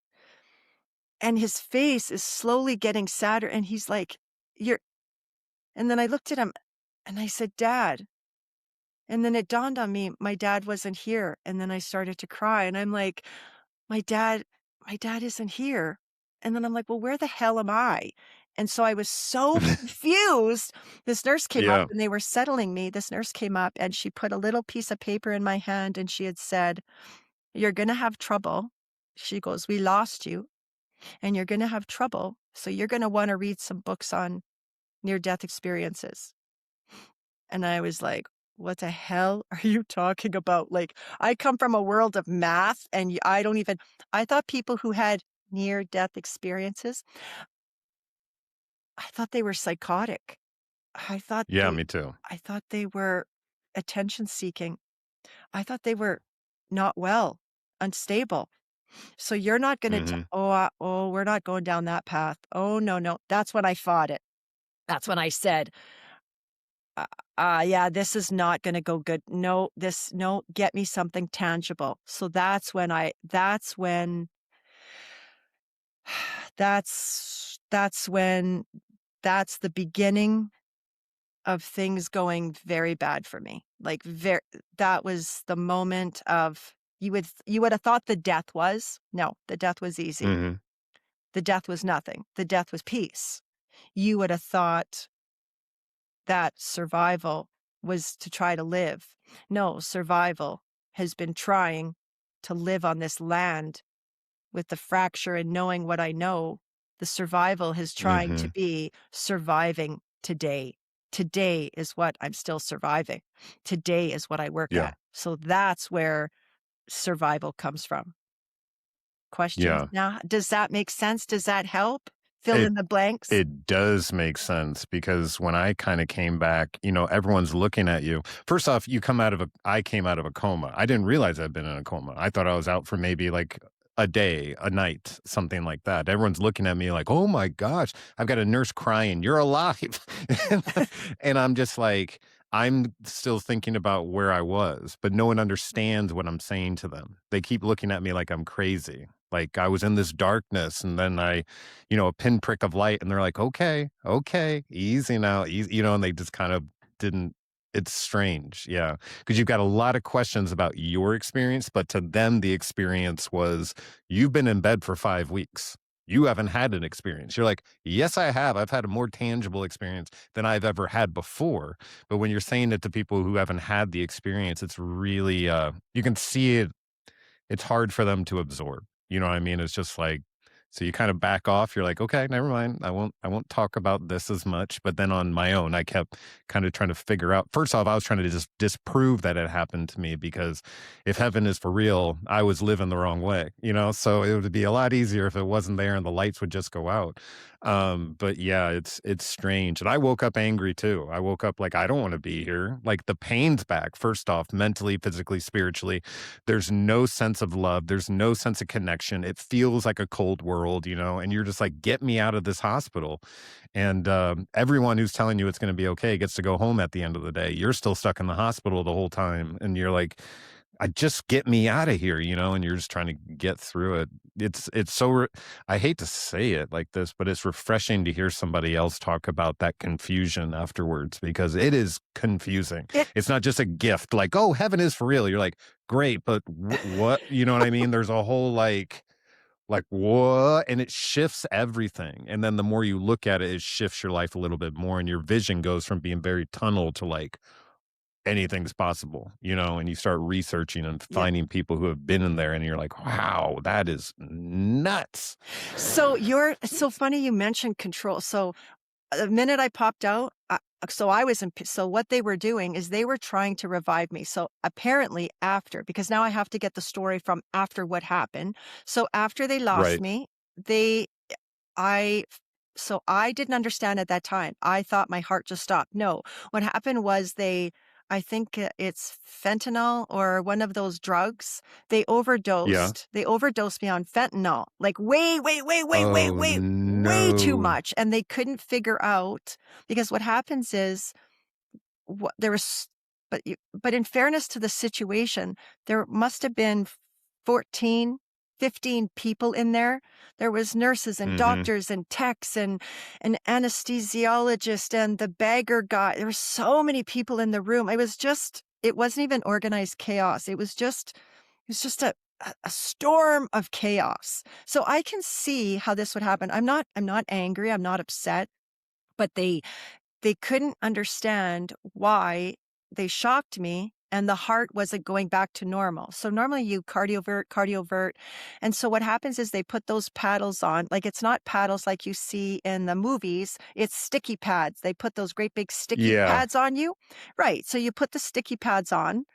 And his face is slowly getting sadder. And he's like, you're, And then I looked at him and I said, "Dad." And then it dawned on me, my dad wasn't here. And then I started to cry and I'm like, my dad, my dad isn't here. And then I'm like, well, where the hell am I? And so I was so confused. This nurse came up Yeah. and they were settling me. This nurse came up and she put a little piece of paper in my hand and she had said, "You're going to have trouble." She goes, "We lost you and you're going to have trouble. So you're going to want to read some books on near death experiences." And I was like, "What the hell are you talking about?" Like, I come from a world of math and I don't even, I thought people who had near death experiences, I thought they were psychotic. I thought Yeah, they, me too. I thought they were attention seeking. I thought they were not well, unstable. So you're not going to, Mhm. oh, we're not going down that path. Oh, no, no. That's when I fought it. That's when I said, Uh, yeah, this is not gonna go good. No, no, get me something tangible. So that's when, that's the beginning of things going very bad for me. Like, that was the moment of, you would have thought the death was, no, the death was easy. Mhm. The death was nothing. The death was peace. You would have thought that survival was to try to live. No, survival has been trying to live on this land with the fracture and knowing what I know. The survival is trying to Mhm. be surviving today. Today is what I'm still surviving. Today is what I work Yeah. at. So that's where survival comes from. Questions Yeah. now? Does that make sense? Does that help? Fill It in the blanks? it does make sense because when I kinda came back, everyone's looking at you. First off, I came out of a coma. I didn't realize I'd been in a coma. I thought I was out for maybe, like, a day, a night, something like that. Everyone's looking at me like, "Oh my gosh." I've got a nurse crying, "You're alive." And I'm just like, I'm still thinking about where I was, but no one understands what I'm saying to them. They keep looking at me like I'm crazy. Like I was in this darkness and then a pinprick of light, and they're like, "Okay, okay, easy now, easy," and they just kind of didn't. It's strange, yeah, because you've got a lot of questions about your experience, but to them, the experience was, "You've been in bed for 5 weeks. You haven't had an experience." You're like, "Yes, I have. I've had a more tangible experience than I've ever had before." But when you're saying it to people who haven't had the experience, it's really, you can see it, it's hard for them to absorb. You know what I mean? It's just like, so you kind of back off. You're like, okay, never mind. I won't talk about this as much. But then on my own, I kept kind of trying to figure out. First off, I was trying to just disprove that it happened to me because if heaven is for real, I was living the wrong way. So it would be a lot easier if it wasn't there and the lights would just go out. But yeah, it's strange. And I woke up angry too. I woke up like, I don't want to be here. Like the pain's back, first off, mentally, physically, spiritually. There's no sense of love. There's no sense of connection. It feels like a cold world, and you're just like, get me out of this hospital. And everyone who's telling you it's going to be okay gets to go home at the end of the day. You're still stuck in the hospital the whole time. And you're like, I just get me out of here, and you're just trying to get through it. It's so I hate to say it like this, but it's refreshing to hear somebody else talk about that confusion afterwards because it is confusing. It It's not just a gift like, "Oh, heaven is for real." You're like, "Great, but what?" You know what I mean? There's a whole like what? And it shifts everything. And then the more you look at it, it shifts your life a little bit more and your vision goes from being very tunnel to like anything's possible, and you start researching and yeah. finding people who have been in there and you're like, wow, that is nuts. So it's so funny you mentioned control. So the minute I popped out, so I was in, so what they were doing is they were trying to revive me. So apparently after, because now I have to get the story from after what happened. So after they lost Right. me, I, so I didn't understand at that time. I thought my heart just stopped. No, what happened was I think it's fentanyl or one of those drugs. They Yeah. overdosed. They overdosed me on fentanyl, like way, way, way, way, way, Oh way, way too no. much. And they couldn't figure out because what happens is what there was, but in fairness to the situation, there must have been 14. 15 people in there. There was nurses and Mhm. doctors and techs and an anesthesiologist and the bagger guy. There were so many people in the room. It wasn't even organized chaos. It was just a storm of chaos. So I can see how this would happen. I'm not angry. I'm not upset, but they couldn't understand why they shocked me and the heart wasn't going back to normal. So normally you cardiovert, cardiovert. And so what happens is they put those paddles on. Like it's not paddles like you see in the movies, it's sticky pads. They put those great big sticky Yeah. pads on you. Right. So you put the sticky pads on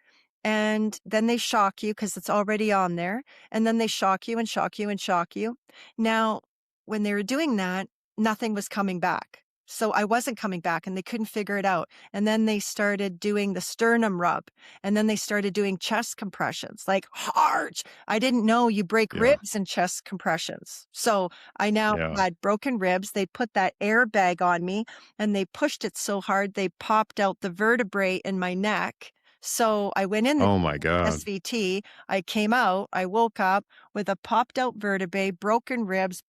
and then they shock you because it's already on there. And then they shock you and shock you and shock you. Now, when they were doing that, nothing was coming back. So I wasn't coming back and they couldn't figure it out. And then they started doing the sternum rub and then they started doing chest compressions, like hard. I didn't know you break Yeah. ribs in chest compressions. So I now Yeah. had broken ribs. They put that airbag on me and they pushed it so hard they popped out the vertebrae in my neck. So I went in the Oh my god. SVT. I came out. I woke up with a popped out vertebrae, broken ribs,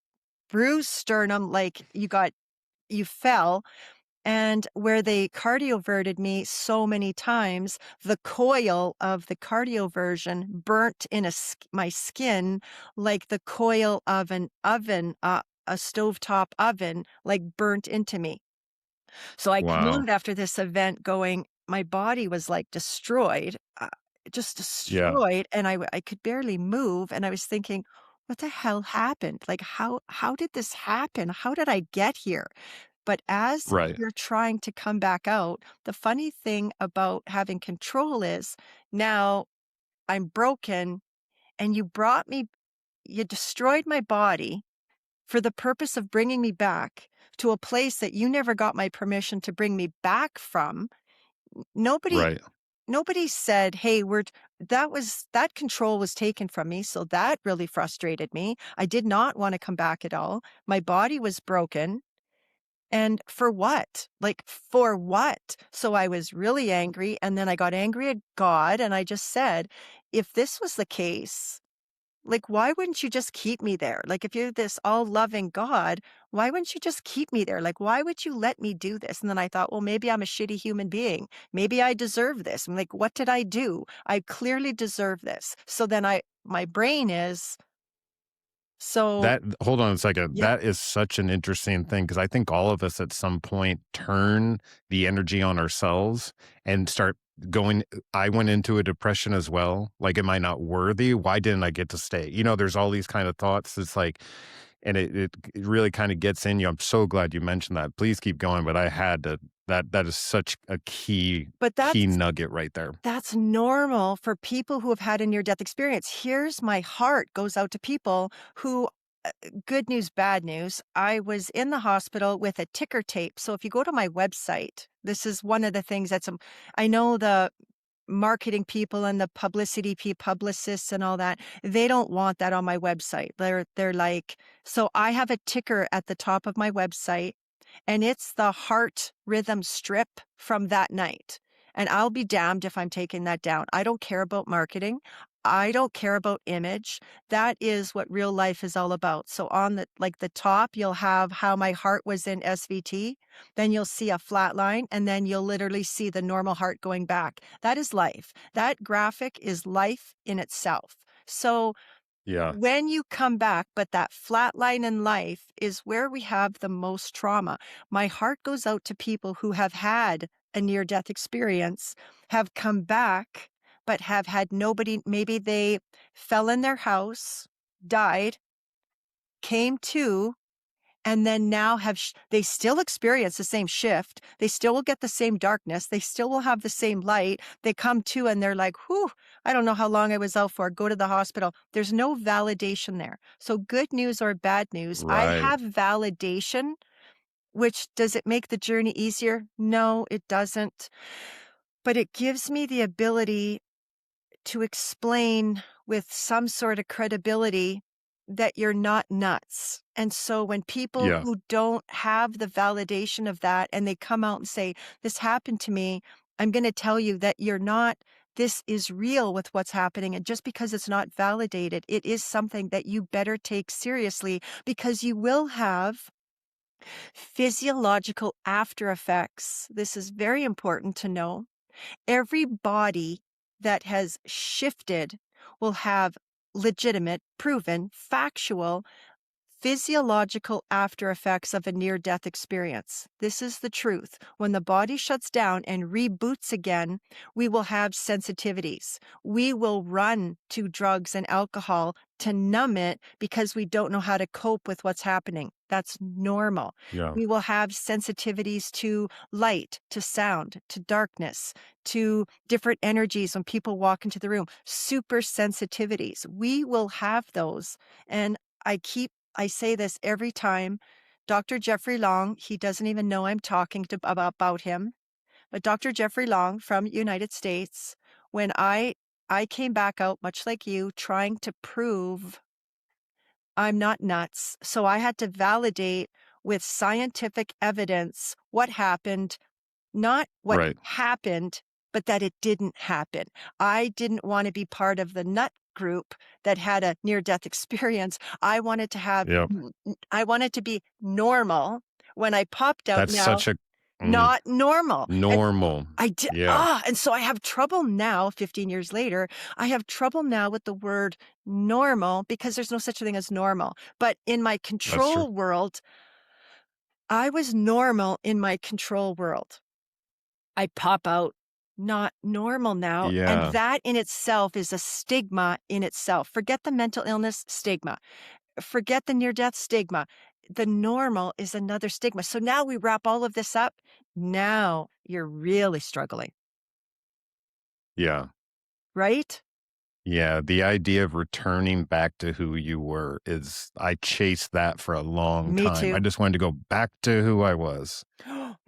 bruised sternum, like you fell. And where they cardioverted me so many times, the coil of the cardioversion burnt in my skin like the coil of an oven, a stovetop oven, like burnt into me. So I came Wow. out after this event going, my body was like destroyed, just Yeah. destroyed, and I could barely move. And I was thinking, what the hell happened? Like, how did this happen? How did I get here? But as Right. you're trying to come back out, the funny thing about having control is now I'm broken and you destroyed my body for the purpose of bringing me back to a place that you never got my permission to bring me back from. Nobody Right. nobody said, "Hey, that control was taken from me." So that really frustrated me. I did not want to come back at all. My body was broken. And for what? Like, for what? So I was really angry. And then I got angry at God. And I just said, if this was the case, like, why wouldn't you just keep me there? Like, if you're this all loving God, why wouldn't you just keep me there? Like, why would you let me do this? And then I thought, well, maybe I'm a shitty human being. Maybe I deserve this. I'm like, what did I do? I clearly deserve this. So then my brain is, so That hold on a second. yeah, That is such an interesting thing because I think all of us at some point turn the energy on ourselves and start going. I went into a depression as well. Like, am I not worthy? Why didn't I get to stay? There's all these kind of thoughts. It's like, and it really kind of gets in you. I'm so glad you mentioned that. Please keep going. But I had to. That is such a but key nugget right there. that's normal for people who have had a near death experience. Here's my heart goes out to people who, good news, bad news. I was in the hospital with a ticker tape. So if you go to my website, this is one of the things I know the marketing people and the publicists and all that, they don't want that on my website. They're like, so I have a ticker at the top of my website and it's the heart rhythm strip from that night. And I'll be damned if I'm taking that down. I don't care about marketing. I don't care about image. That is what real life is all about. So on the top, you'll have how my heart was in SVT. Then you'll see a flat line and then you'll literally see the normal heart going back. That is life. That graphic is life in itself. So Yeah. when you come back, but that flat line in life is where we have the most trauma. My heart goes out to people who have had a near death experience, have come back, but have had nobody. Maybe they fell in their house, died, came to, and then now they still experience the same shift. They still will get the same darkness. They still will have the same light. They come to and they're like, whew, I don't know how long I was out for. Go to the hospital. There's no validation there. So good news or bad news, I Right. have validation, which does it make the journey easier? No, it doesn't. But it gives me the ability to explain with some sort of credibility that you're not nuts. And so when people Yeah. who don't have the validation of that and they come out and say, this happened to me, I'm going to tell you that you're not this is real with what's happening. And just because it's not validated, it is something that you better take seriously because you will have physiological after effects. This is very important to know. Every body that has shifted will have legitimate, proven, factual physiological after effects of a near death experience. This is the truth. When the body shuts down and reboots again, we will have sensitivities. We will run to drugs and alcohol to numb it because we don't know how to cope with what's happening. That's normal. Yeah. We will have sensitivities to light, to sound, to darkness, to different energies when people walk into the room, super sensitivities. We will have those. And I say this every time. Dr. Jeffrey Long, he doesn't even know I'm talking about him, but Dr. Jeffrey Long from United States, when I came back out, much like you, trying to prove I'm not nuts. So I had to validate with scientific evidence what happened, not what Right. happened, but that it didn't happen. I didn't want to be part of the nut group that had a near-death experience. I wanted to have, Yep. I wanted to be normal. When I popped out That's now, such a not normal. And normal. I did, Yeah. and so I have trouble now, 15 years later, I have trouble now with the word normal because there's no such thing as normal. But in my That's true. control world, I was normal in my control world. I pop out, not normal now. And Yeah. that in itself is a stigma in itself. Forget the mental illness stigma. Forget the near death stigma. The normal is another stigma. So now we wrap all of this up. Now you're really struggling, Yeah. right? Yeah, the idea of returning back to who you were is I chased that for a long Me time. I too. just wanted to go back to who I was.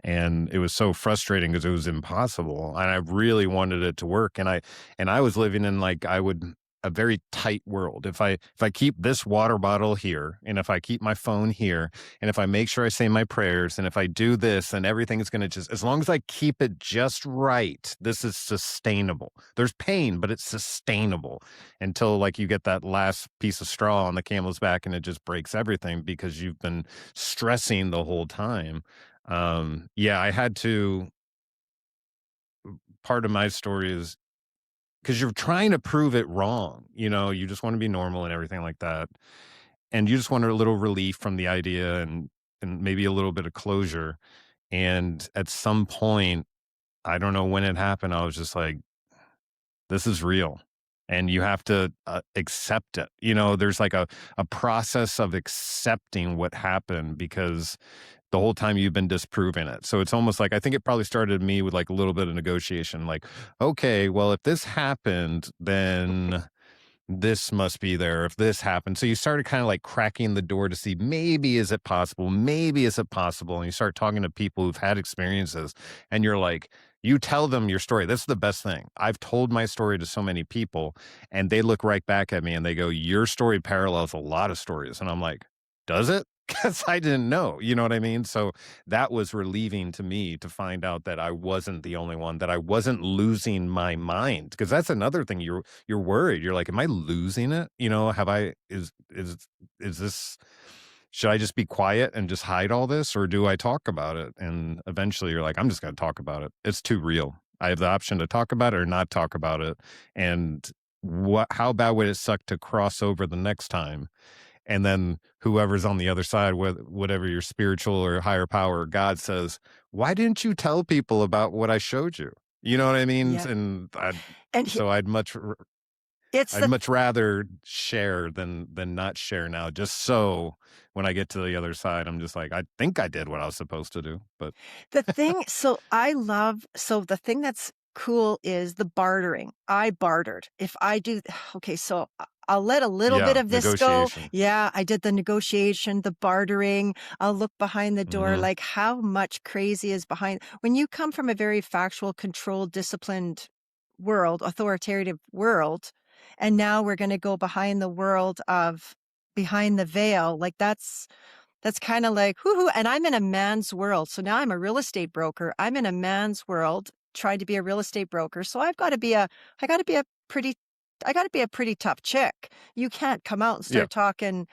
And it was so frustrating because it was impossible. And I really wanted it to work. And I was living in a very tight world. If I keep this water bottle here, and if I keep my phone here, and if I make sure I say my prayers, and if I do this, and everything is going to just, as long as I keep it just right, this is sustainable. There's pain, but it's sustainable until like you get that last piece of straw on the camel's back and it just breaks everything because you've been stressing the whole time. Yeah, I had to, part of my story is because you're trying to prove it wrong. You just want to be normal and everything like that. And you just want a little relief from the idea and maybe a little bit of closure. And at some point, I don't know when it happened, I was just like, this is real. And you have to accept it. There's like a process of accepting what happened because the whole time you've been disproving it. So it's almost like I think it probably started me with like a little bit of negotiation, like, okay, well, if this happened, then this must be there if this happened. So you started kind of like cracking the door to see maybe is it possible? Maybe is it possible? And you start talking to people who've had experiences and you're like, you tell them your story. That's the best thing. I've told my story to so many people and they look right back at me and they go, your story parallels a lot of stories. And I'm like, does it? Because I didn't know, you know what I mean? So that was relieving to me to find out that I wasn't the only one, that I wasn't losing my mind. Because that's another thing you're worried. You're like, am I losing it? Have I is this, should I just be quiet and just hide all this, or do I talk about it? And eventually you're like, I'm just going to talk about it. It's too real. I have the option to talk about it or not talk about it. And how bad would it suck to cross over the next time? And then whoever's on the other side, whatever your spiritual or higher power or God says, why didn't you tell people about what I showed you? You know what I mean? Yeah. And And so it's I'd the much rather share than not share now. Just so when I get to the other side, I'm just like, I think I did what I was supposed to do. But The thing so the thing that's cool is the bartering. I bartered. If I do okay, so I'll let a little bit yeah, of this go. negotiation. Yeah, I did the negotiation, the bartering. I'll look behind the door, Hmm. like how much crazy is behind when you come from a very factual, controlled, disciplined world, authoritative world, and now we're gonna go behind the world of behind the veil, like that's kinda like, "Hoo-hoo," and I'm in a man's world, so now I'm a real estate broker. I'm in a man's world trying to be a real estate broker. So I got to be a pretty, I got to be a pretty tough chick. You can't come out and Yeah. start talking.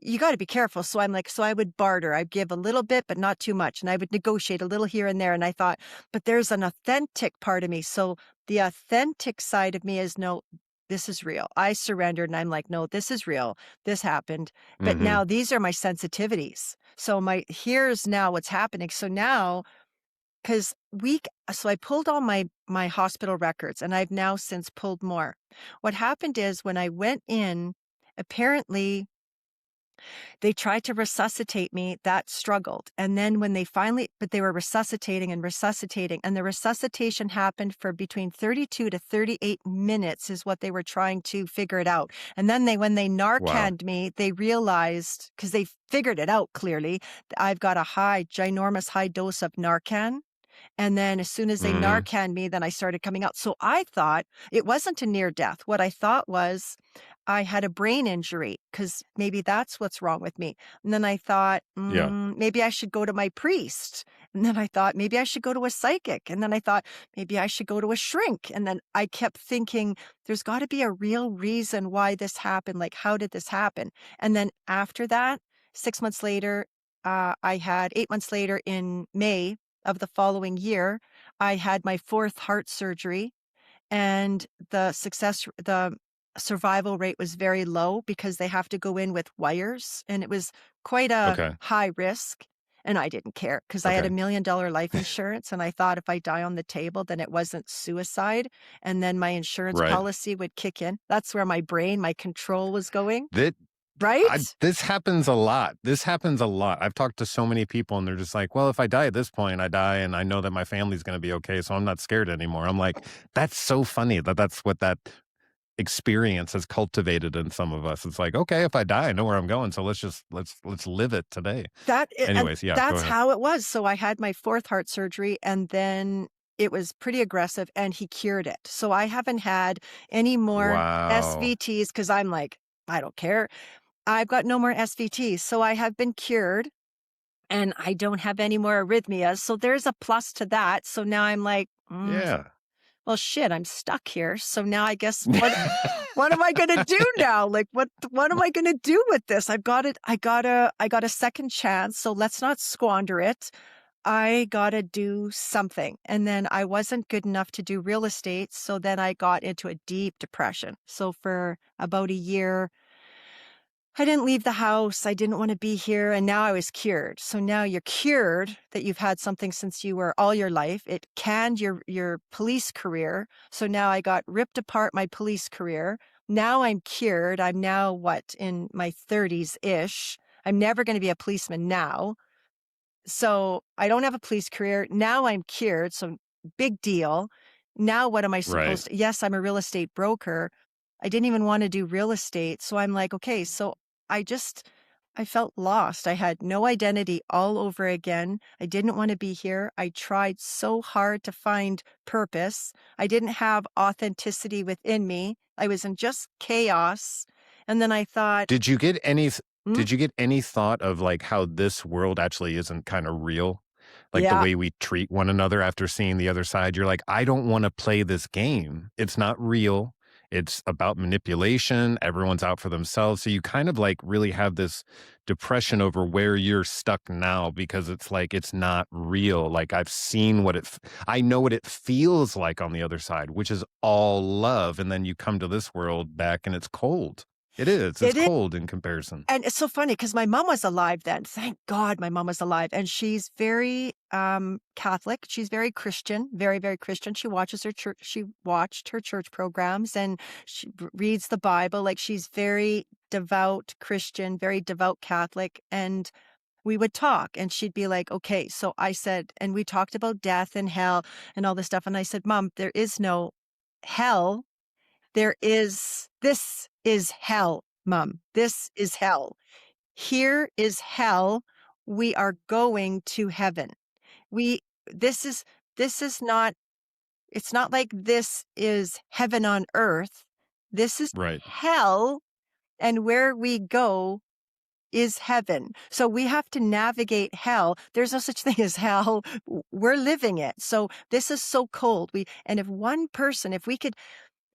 You got to be careful. So I'm like, so I would barter. I'd give a little bit, but not too much. And I would negotiate a little here and there. And I thought, but there's an authentic part of me. So the authentic side of me is no, this is real. I surrendered and I'm like, no, this is real. This happened. But Hmm. now these are my sensitivities. So here's now what's happening. So now, because so I pulled all my hospital records and I've now since pulled more. What happened is when I went in, apparently they tried to resuscitate me, that struggled. And then when but they were resuscitating and resuscitating, and the resuscitation happened for between 32 to 38 minutes is what they were trying to figure it out. And then when they Wow. Narcaned me, they realized, because they figured it out clearly, I've got a ginormous high dose of Narcan. And then as soon as they Hmm. Narcan me, then I started coming out. So I thought it wasn't a near death. What I thought was I had a brain injury because maybe that's what's wrong with me. And then I thought, Yeah. maybe I should go to my priest. And then I thought, maybe I should go to a psychic. And then I thought, maybe I should go to a shrink. And then I kept thinking, there's got to be a real reason why this happened. Like, how did this happen? And then after that, 6 months later, 8 months later in May of the following year, I had my fourth heart surgery, and the survival rate was very low because they have to go in with wires, and it was quite a Okay. high risk. And I didn't care because I had Okay. $1 million life insurance, and I thought if I die on the table, then it wasn't suicide, and then my insurance Right. policy would kick in. That's where my control was going, That right? this happens a lot. This happens a lot. I've talked to so many people and they're just like, well, if I die at this point, I die and I know that my family's going to be okay. So I'm not scared anymore. I'm like, that's so funny that that's what that experience has cultivated in some of us. It's like, okay, if I die, I know where I'm going. So let's live it today. And Anyways, yeah, go that's ahead. how it was. So I had my fourth heart surgery, and then it was pretty aggressive, and he cured it. So I haven't had any more Wow. SVTs because I'm like, I don't care. I've got no more SVTs. So I have been cured, and I don't have any more arrhythmias. So there's a plus to that. So now I'm like, Yeah. well, shit, I'm stuck here. So now I guess what am I going to do now? Like, what am I going to do with this? I got a second chance. So let's not squander it. I got to do something. And then I wasn't good enough to do real estate. So then I got into a deep depression. So for about a year, I didn't leave the house. I didn't want to be here. And now I was cured. So now you're cured that you've had something since you were all your life. It canned your police career. So now I got ripped apart my police career. Now I'm cured. I'm now in my 30s ish. I'm never going to be a policeman now. So I don't have a police career. Now I'm cured. So big deal. Now what am I Right. supposed to? Yes, I'm a real estate broker. I didn't even want to do real estate. So I'm like, okay, so I just, I felt lost. I had no identity all over again. I didn't want to be here. I tried so hard to find purpose. I didn't have authenticity within me. I was in just chaos. And then I thought, Did you get any hmm, did you get any thought of, like, how this world actually isn't kinda real? Like, the yeah, way we treat one another after seeing the other side, you're like, "I don't wanna play this game. It's not real. It's about manipulation. Everyone's out for themselves." So you kind of, like, really have this depression over where you're stuck now because it's like, it's not real. Like, I know what it feels like on the other side, which is all love, and then you come to this world back and it's cold. It is. It's it is. cold in comparison. And it's so funny because my mom was alive then. Thank God my mom was alive. And she's very Catholic. She's very Christian, very, very Christian. She watches her church. She watched her church programs and she reads the Bible. Like she's very devout Christian, very devout Catholic. And we would talk and she'd be like, okay. So I said, and we talked about death and hell and all this stuff. And I said, Mom, there is no hell. This is hell, Mom. This is hell. Here is hell. We are going to heaven. We, this is, this is not, it's not like this is heaven on earth. This is Right. hell. And where we go is heaven. So we have to navigate hell. There's no such thing as hell. We're living it. So this is so cold. And if one person,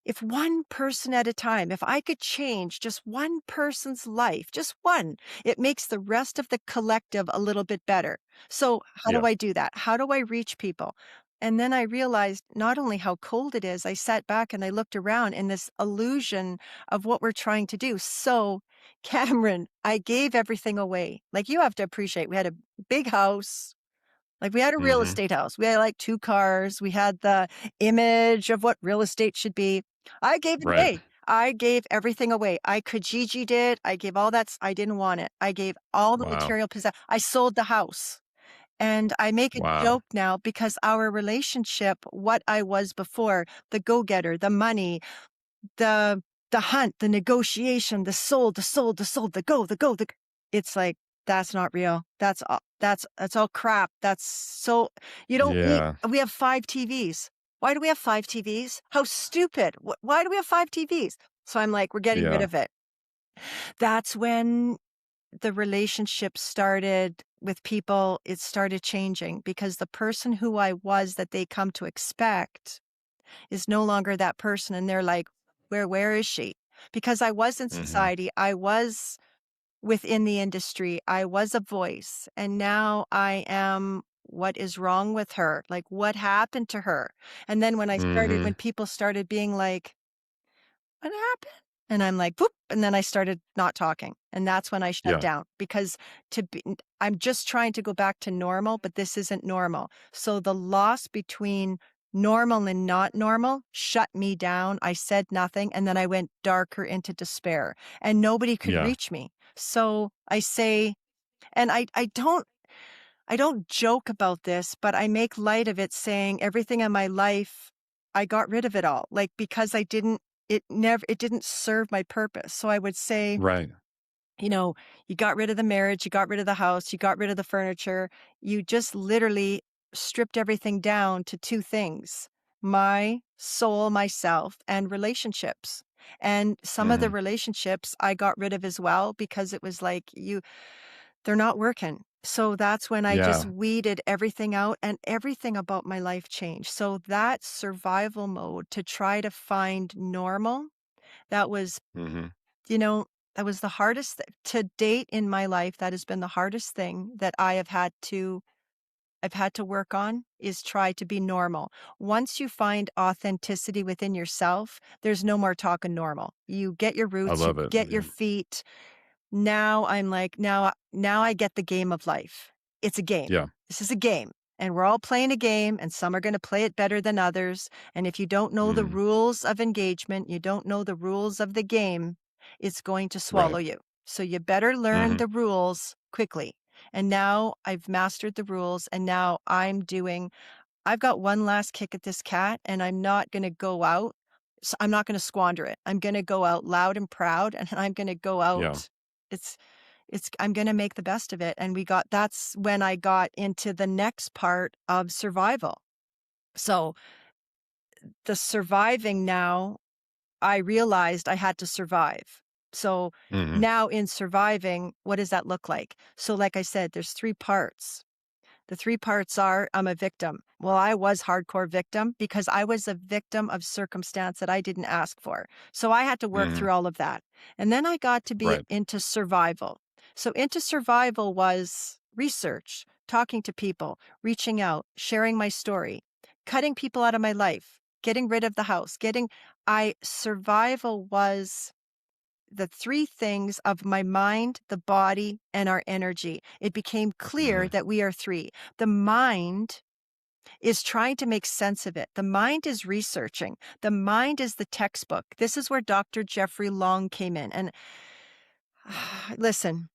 if one person at a time, if I could change just one person's life, just one, it makes the rest of the collective a little bit better. So how do Yeah. I do that? How do I reach people? And then I realized not only how cold it is, I sat back and I looked around in this illusion of what we're trying to do. So, Cameron, I gave everything away. Like, you have to appreciate, we had a big house. Like, we had a real Mhm. estate house. We had like 2 cars. We had the image of what real estate should be. I gave it Right. away. I gave everything away. I Kijiji it. I gave all that. I didn't want it. I gave all the Wow. material possession. I sold the house. And I make a Wow. joke now because our relationship, what I was before, the go-getter, the money, the hunt, the negotiation, the go, it's like, that's not real. That's all crap. That's so you don't need Yeah. we have 5 TVs. Why do we have 5 TVs? How stupid. Why do we have 5 TVs? So I'm like, we're getting rid Yeah. of it. That's when the relationship started with people, it started changing because the person who I was that they come to expect is no longer that person. And they're like, where is she? Because I was in Mhm. society, I was within the industry, I was a voice, and now I am what is wrong with her? Like, what happened to her? And then when Mhm. people started being like, what happened? And I'm like, "Boop," and then I started not talking, and that's when I shut Yeah. down because I'm just trying to go back to normal, but this isn't normal. So the loss between normal and not normal shut me down. I said nothing, and then I went darker into despair, and nobody could Yeah. reach me. So I say, and I don't joke about this, but I make light of it saying everything in my life, I got rid of it all. Like, because it didn't serve my purpose. So I would say, Right. you got rid of the marriage, you got rid of the house, you got rid of the furniture. You just literally stripped everything down to 2 things: my soul, myself, and relationships. And some of the Mhm. relationships I got rid of as well because it was like, they're not working. So that's when I just Yeah. weeded everything out and everything about my life changed. So that survival mode to try to find normal, that was, Mhm. you know, that was the hardest to date in my life. That has been the hardest thing that I've had to work on is try to be normal. Once you find authenticity within yourself, there's no more talking normal. You get your I roots, you love it. get your Yeah. feet. Now I'm like, now I get the game of life. It's a game. Yeah. This is a game, and we're all playing a game, and some are gonna play it better than others, and if you don't know the Mhm. rules of engagement, you don't know the rules of the game, it's going to swallow Right. you. So you better learn Mhm. the rules quickly. And now I've mastered the rules, and now I've got one last kick at this cat, and I'm not gonna go out. I'm not gonna squander it. I'm gonna go out loud and proud, and I'm gonna go Yeah. out. It's I'm gonna make the best of it. And that's when I got into the next part of survival. So the surviving now, I realized I had to survive. So Mhm. now in surviving, what does that look like? So like I said, there's 3 parts. The 3 parts are I'm a victim. Well, I was hardcore victim because I was a victim of circumstance that I didn't ask for. So I had to work Mhm. through all of that. And then I got to be Right. into survival. So into survival was research, talking to people, reaching out, sharing my story, cutting people out of my life, getting rid of the house, I survival was the 3 things of my mind, the body, and our energy. It became clear Mhm. that we are 3. The mind is trying to make sense of it. The mind is researching. The mind is the textbook. This is where Dr. Jeffrey Long came in. And listen,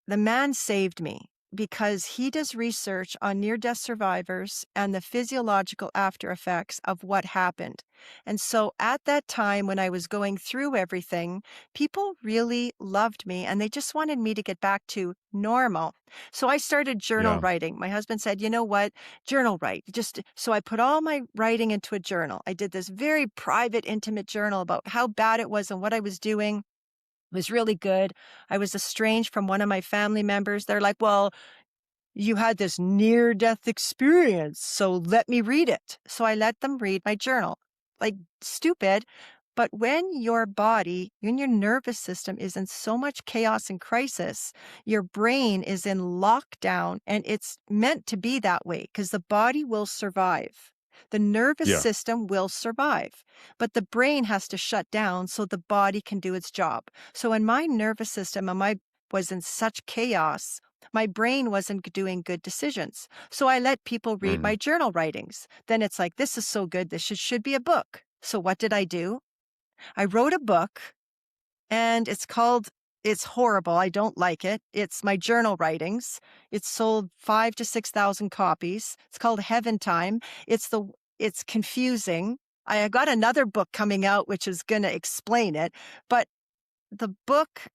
the man saved me because he does research on near death survivors and the physiological after effects of what happened. And so at that time when I was going through everything, people really loved me and they just wanted me to get back to normal. So I started journal Yeah. writing. My husband said, you know what? Journal write. So I put all my writing into a journal. I did this very private, intimate journal about how bad it was and what I was doing. was really good. I was estranged from one of my family members. They're like, well, you had this near death experience, so let me read it. So I let them read my journal. Like, stupid. But when your body, when your nervous system is in so much chaos and crisis, your brain is in lockdown, and it's meant to be that way because the body will survive. The nervous Yeah. system will survive, but the brain has to shut down so the body can do its job. So when my nervous system and my was in such chaos, my brain wasn't doing good decisions. So I let people read Mhm. my journal writings. Then it's like, this is so good, this should be a book. So what did I do? I wrote a book, and it's horrible. I don't like it. It's my journal writings. It's sold 5 to 6,000 copies. It's called Heaven Time. It's confusing. I got another book coming out, which is going to explain it. But the book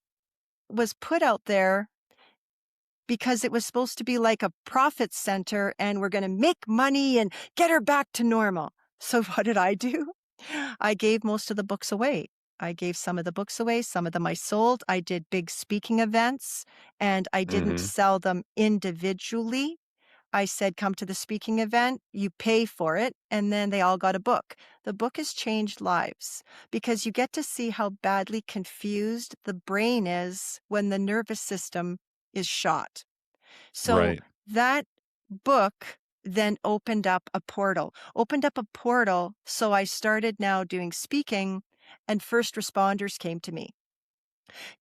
was put out there because it was supposed to be like a profit center, and we're going to make money and get her back to normal. So what did I do? I gave most of the books away. I gave some of the books away. Some of them I sold. I did big speaking events, and I didn't Mhm. sell them individually. I said, come to the speaking event, you pay for it, and then they all got a book. The book has changed lives because you get to see how badly confused the brain is when the nervous system is shot. So Right. that book then opened up a portal. So I started now doing speaking, and first responders came to me,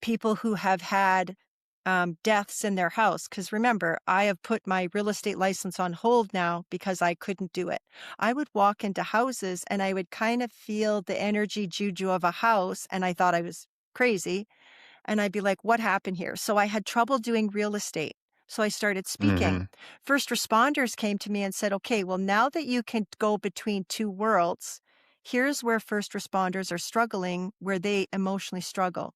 people who have had deaths in their house. Because remember, I have put my real estate license on hold now because I couldn't do it. I would walk into houses and I would kind of feel the energy juju of a house, and I thought I was crazy. And I'd be like, what happened here? So I had trouble doing real estate. So I started speaking. Mhm. First responders came to me and said, okay, well, now that you can go between two worlds, here's where first responders are struggling, where they emotionally struggle.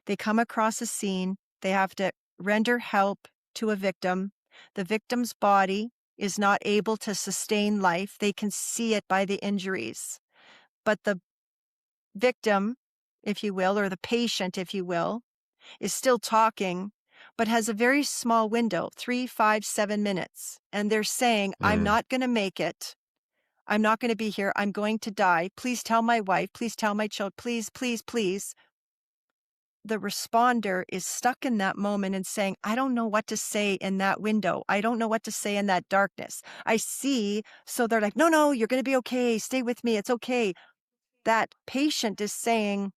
They come across a scene, they have to render help to a victim. The victim's body is not able to sustain life. They can see it by the injuries. But the victim, if you will, or the patient, if you will, is still talking, but has a very small window, 3, 5, 7 minutes. And they're saying, I'm Mhm. not going to make it. I'm not going to be here. I'm going to die. Please tell my wife. Please tell my child. Please, please, please. The responder is stuck in that moment and saying, I don't know what to say in that window. I don't know what to say in that darkness. I see. So they're like, no, no, you're going to be okay. Stay with me. It's okay. That patient is saying,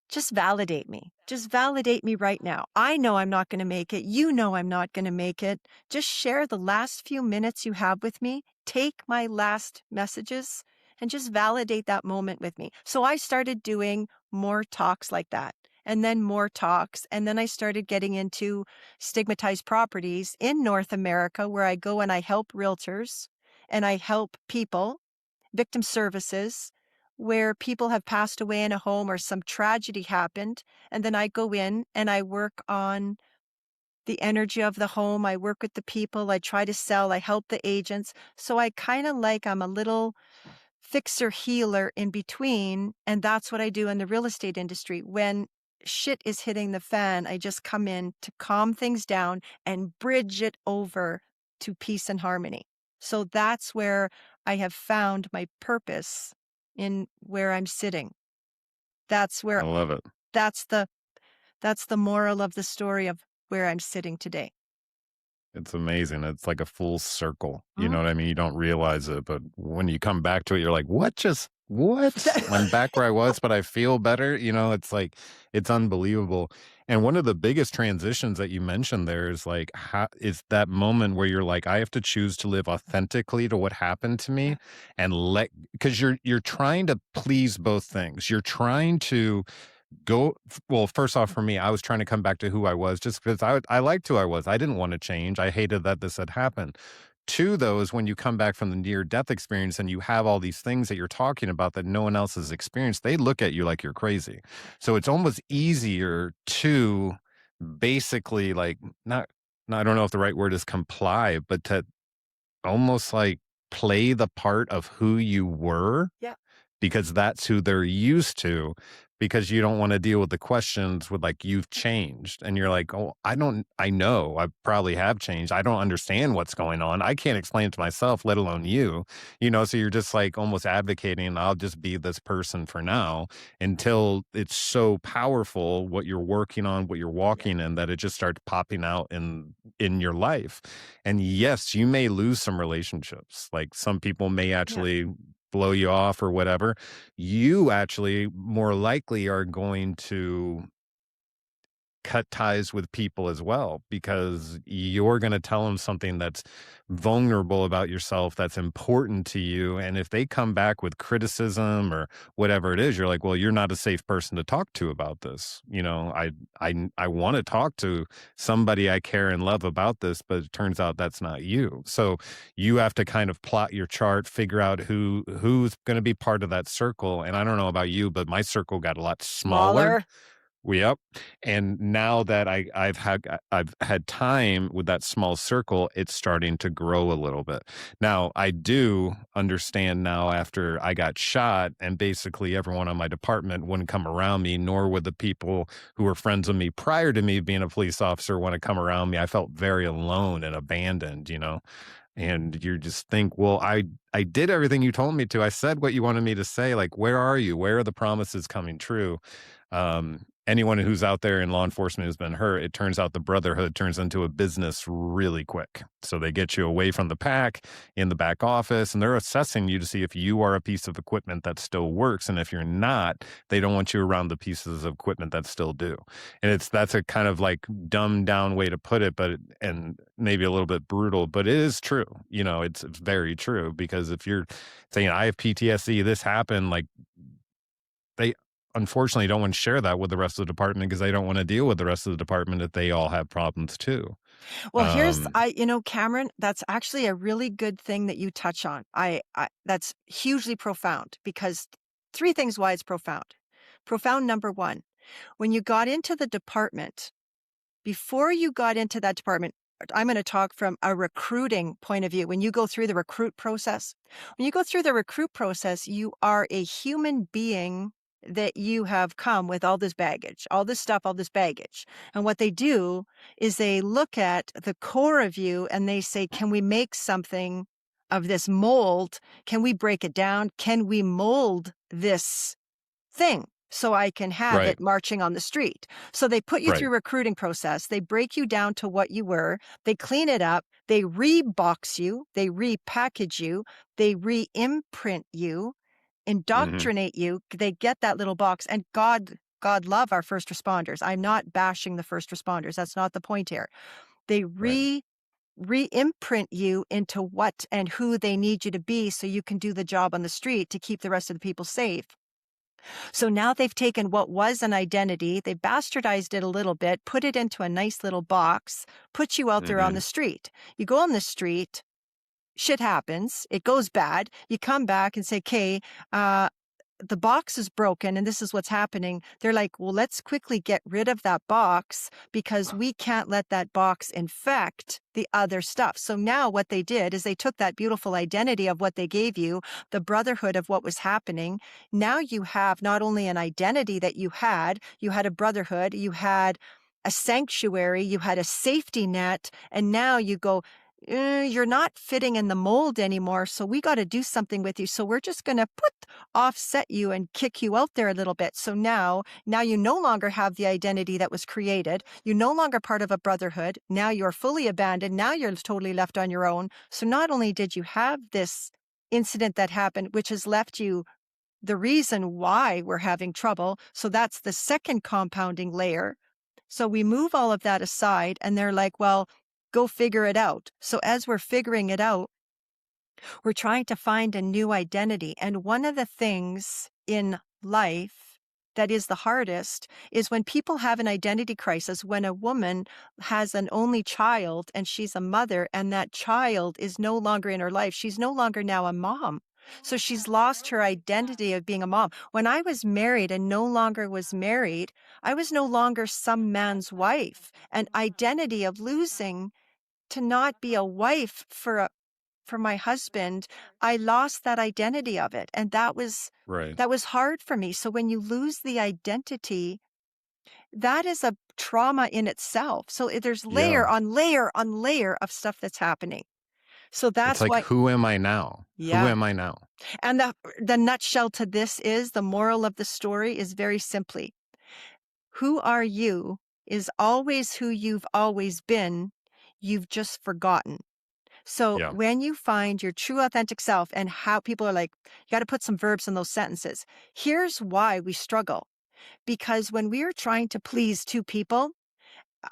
just validate me. Just validate me right now. I know I'm not going to make it. You know I'm not going to make it. Just share the last few minutes you have with me. Take my last messages and just validate that moment with me. So I started doing more talks like that, and then more talks. And then I started getting into stigmatized properties in North America, where I go and I help realtors and I help people, victim services, where people have passed away in a home or some tragedy happened. And then I go in and I work on the energy of the home. I work with the people. I try to sell. I help the agents. So I kind of like I'm a little fixer healer in between. And that's what I do in the real estate industry. When shit is hitting the fan, I just come in to calm things down and bridge it over to peace and harmony. So that's where I have found my purpose in where I'm sitting. That's I where love it. that's the that's the moral of the story of where I'm sitting today. It's amazing. It's like a full circle. You Mhm. know what I mean? You don't realize it, but when you come back to it, you're like, what? I'm back where I was, but I feel better. You know, it's like, it's unbelievable. And one of the biggest transitions that you mentioned there is like, how is that moment where you're like, I have to choose to live authentically to what happened to Yeah. me and because you're trying to please both things. You're trying to well, first off, for me, I was trying to come back to who I was just because I liked who I was. I didn't want to change. I hated that this had happened. Two, though, is when you come back from the near death experience and you have all these things that you're talking about that no one else has experienced, they look at you like you're crazy. So it's almost easier to basically like I don't know if the right word is comply, but to almost like play the part of who you were Yeah. because that's who they're used to, because you don't want to deal with the questions with like, you've changed. And you're like, oh, I know I probably have changed. I don't understand what's going on. I can't explain it to myself, let alone you. So you're just like almost advocating, I'll just be this person for now until it's so powerful what you're working on, what you're walking in, that it just starts popping out in your life. And yes, you may lose some relationships. Like some people may Yeah. actually blow you off or whatever. You actually more likely are going to cut ties with people as well, because you're going to tell them something that's vulnerable about yourself, that's important to you. And if they come back with criticism or whatever it is, you're like, well, you're not a safe person to talk to about this. I want to talk to somebody I care and love about this, but it turns out that's not you. So you have to kind of plot your chart, figure out who's going to be part of that circle. And I don't know about you, but my circle got a lot smaller. Smaller. Yep. And now that I've had time with that small circle, it's starting to grow a little bit. Now, I do understand now, after I got shot and basically everyone on my department wouldn't come around me, nor would the people who were friends with me prior to me being a police officer want to come around me. I felt very alone and abandoned. And you just think, well, I did everything you told me to. I said what you wanted me to say. Like, where are you? Where are the promises coming true? Anyone who's out there in law enforcement has been hurt. It turns out the brotherhood turns into a business really quick. So they get you away from the pack in the back office, and they're assessing you to see if you are a piece of equipment that still works. And if you're not, they don't want you around the pieces of equipment that still do. And that's a kind of like dumbed down way to put it, and maybe a little bit brutal, but it is true. It's very true, because if you're saying I have PTSD, this happened, like, they unfortunately don't want to share that with the rest of the department, because they don't want to deal with the rest of the department if they all have problems too. Well, Um, Cameron, that's actually a really good thing that you touch on. That's hugely profound, because three things why it's profound. Profound number one, when you got into the department, before you got into that department, I'm going to talk from a recruiting point of view. When you go through the recruit process, you are a human being that you have come with all this baggage, all this stuff, all this baggage. And what they do is they look at the core of you and they say, can we make something of this mold? Can we break it down? Can we mold this thing so I can have right, it marching on the street? So they put you right, through recruiting process. They break you down to what you were. They clean it up. They rebox you. They repackage you. They re-imprint you, hmm, indoctrinate you. They get that little box. And God love our first responders. I'm not bashing the first responders. That's not the point here. They right, re-imprint you into what and who they need you to be so you can do the job on the street to keep the rest of the people safe. So now they've taken what was an identity, they bastardized it a little bit, put it into a nice little box, put you out there on hmm, the street. You go on the street, shit happens, it goes bad. You come back and say, okay, the box is broken and this is what's happening. They're like, well, let's quickly get rid of that box because we can't let that box infect the other stuff. So now what they did is they took that beautiful identity of what they gave you, the brotherhood of what was happening. Now you have not only an identity that you had a brotherhood, you had a sanctuary, you had a safety net, and now you go, you're not fitting in the mold anymore. So we got to do something with you. So we're just going to offset you and kick you out there a little bit. So now you no longer have the identity that was created. You're no longer part of a brotherhood. Now you're fully abandoned. Now you're totally left on your own. So not only did you have this incident that happened, which has left you the reason why we're having trouble. So that's the second compounding layer. So we move all of that aside and they're like, well, go figure it out. So as we're figuring it out, we're trying to find a new identity. And one of the things in life that is the hardest is when people have an identity crisis, when a woman has an only child and she's a mother and that child is no longer in her life. She's no longer now a mom. So she's lost her identity of being a mom. When I was married and no longer was married, I was no longer some man's wife. An identity of losing to not be a wife for for my husband, I lost that identity of it. And that was Right. hard for me. So when you lose the identity, that is a trauma in itself. So there's Yeah. layer on layer on layer of stuff that's happening. So It's that's like, why, who am I now? Who yeah. am I now? And the nutshell to this is the moral of the story is very simply, who are you is always who you've always been. You've just forgotten. So Yeah. when you find your true authentic self and how people are like, you got to put some verbs in those sentences. Here's why we struggle. Because when we are trying to please two people,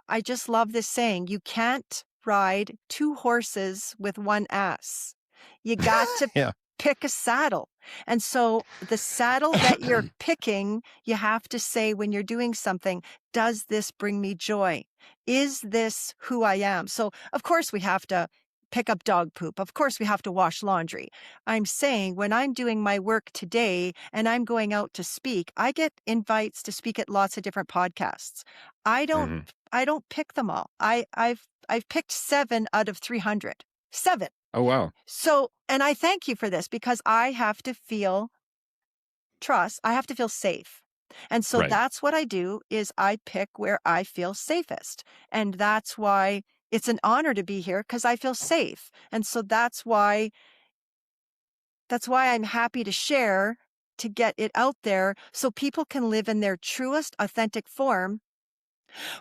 I just love this saying, you can't ride two horses with one ass. You got to Yeah. pick a saddle. And so the saddle that you're picking, you have to say when you're doing something, does this bring me joy? Is this who I am? So of course we have to pick up dog poop. Of course we have to wash laundry. I'm saying when I'm doing my work today and I'm going out to speak, I get invites to speak at lots of different podcasts. I don't Mhm. I don't pick them all. I've picked 7 out of 300. 7. Oh, wow. So, and I thank you for this because I have to feel trust. I have to feel safe. And so Right. that's what I do is I pick where I feel safest. And that's why it's an honor to be here because I feel safe. And so that's why I'm happy to share to get it out there so people can live in their truest authentic form.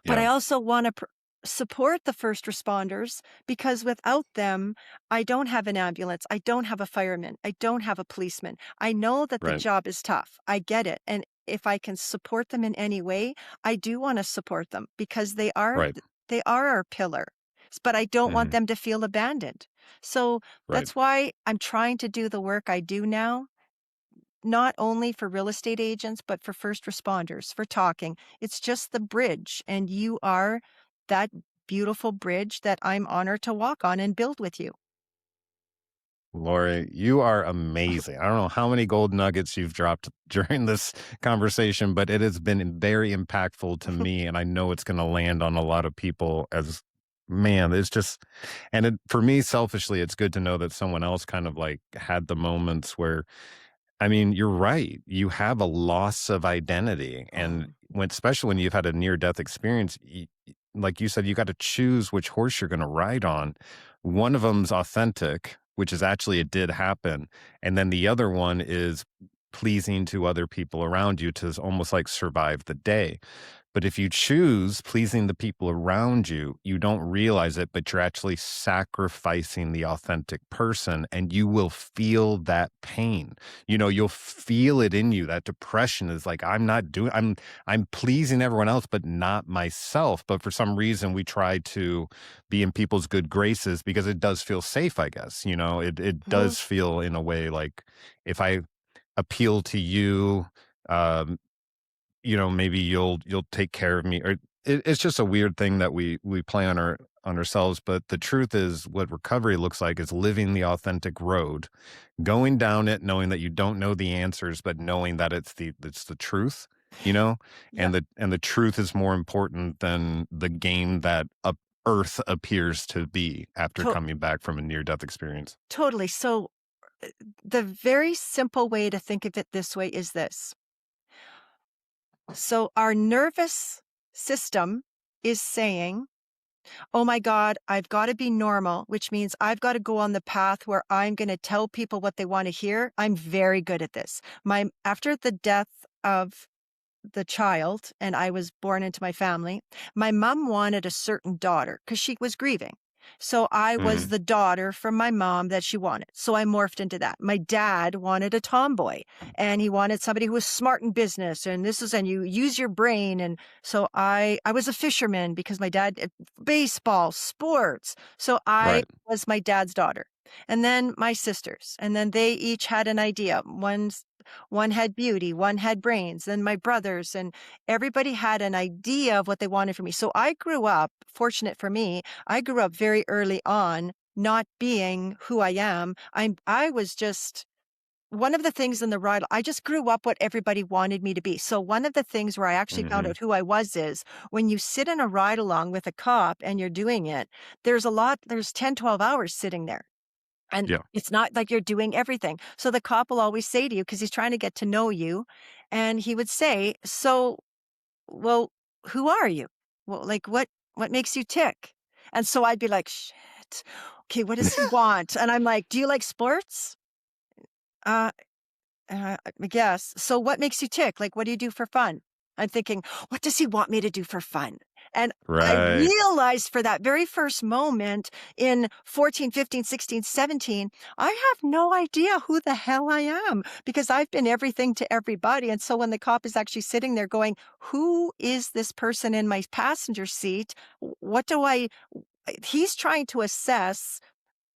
But Yeah. I also want to support the first responders because without them, I don't have an ambulance. I don't have a fireman. I don't have a policeman. I know that the Right. job is tough. I get it. And if I can support them in any way, I do want to support them because Right. they are our pillar. But I don't want Mhm. them to feel abandoned. So Right. that's why I'm trying to do the work I do now not only for real estate agents, but for first responders, for talking. It's just the bridge. And you are that beautiful bridge that I'm honored to walk on and build with you. Lori, you are amazing. I don't know how many gold nuggets you've dropped during this conversation, but it has been very impactful to me. And I know it's going to land on a lot of people as, man, it's just, and for me, selfishly, it's good to know that someone else kind of like had the moments where, I mean, you're right. You have a loss of identity. And especially when you've had a near death experience, like you said, you got to choose which horse you're going to ride on. One of them's authentic, which is actually it did happen. And then the other one is pleasing to other people around you to almost like survive the day. But if you choose pleasing the people around you, you don't realize it, but you're actually sacrificing the authentic person and you will feel that pain. You know, you'll feel it in you. That depression is like, I'm pleasing everyone else, but not myself. But for some reason we try to be in people's good graces because it does feel safe, I guess. You know, it Mhm. does feel in a way like if I appeal to you, um, you know, maybe you'll take care of me. Or it's just a weird thing that we play on ourselves. But the truth is, what recovery looks like is living the authentic road, going down it, knowing that you don't know the answers, but knowing that it's the truth. You know, Yeah, and the truth is more important than the game that Earth appears to be after to- coming back from a near death experience. totally. So the very simple way to think of it this way is this. So our nervous system is saying, oh my God, I've got to be normal, which means I've got to go on the path where I'm going to tell people what they want to hear. I'm very good at this. After the death of the child and I was born into my family, my mom wanted a certain daughter because she was grieving. So I was Hmm. the daughter from my mom that she wanted. So I morphed into that. My dad wanted a tomboy and he wanted somebody who was smart in business and you use your brain. And so I was a fisherman because my dad, baseball, sports. So I Right. was my dad's daughter. And then my sisters, and then they each had an idea. One had beauty, one had brains, then my brothers, and everybody had an idea of what they wanted for me. So I grew up, fortunate for me, I grew up very early on not being who I am. I was just one of the things in the ride, I just grew up what everybody wanted me to be. So one of the things where I actually found Hmm. out who I was is when you sit in a ride along with a cop and you're doing it, there's 10, 12 hours sitting there. And Yeah. it's not like you're doing everything. So the cop will always say to you, because he's trying to get to know you, and he would say, "So, well, who are you? Well, like what makes you tick?" And so I'd be like, "Shit. Okay, what does he want?" And I'm like, "Do you like sports?" Uh, I guess. So what makes you tick? Like, what do you do for fun? I'm thinking, what does he want me to do for fun? And I Right. realized for that very first moment in 14, 15, 16, 17, I have no idea who the hell I am because I've been everything to everybody. And so when the cop is actually sitting there going, who is this person in my passenger seat? What do I, he's trying to assess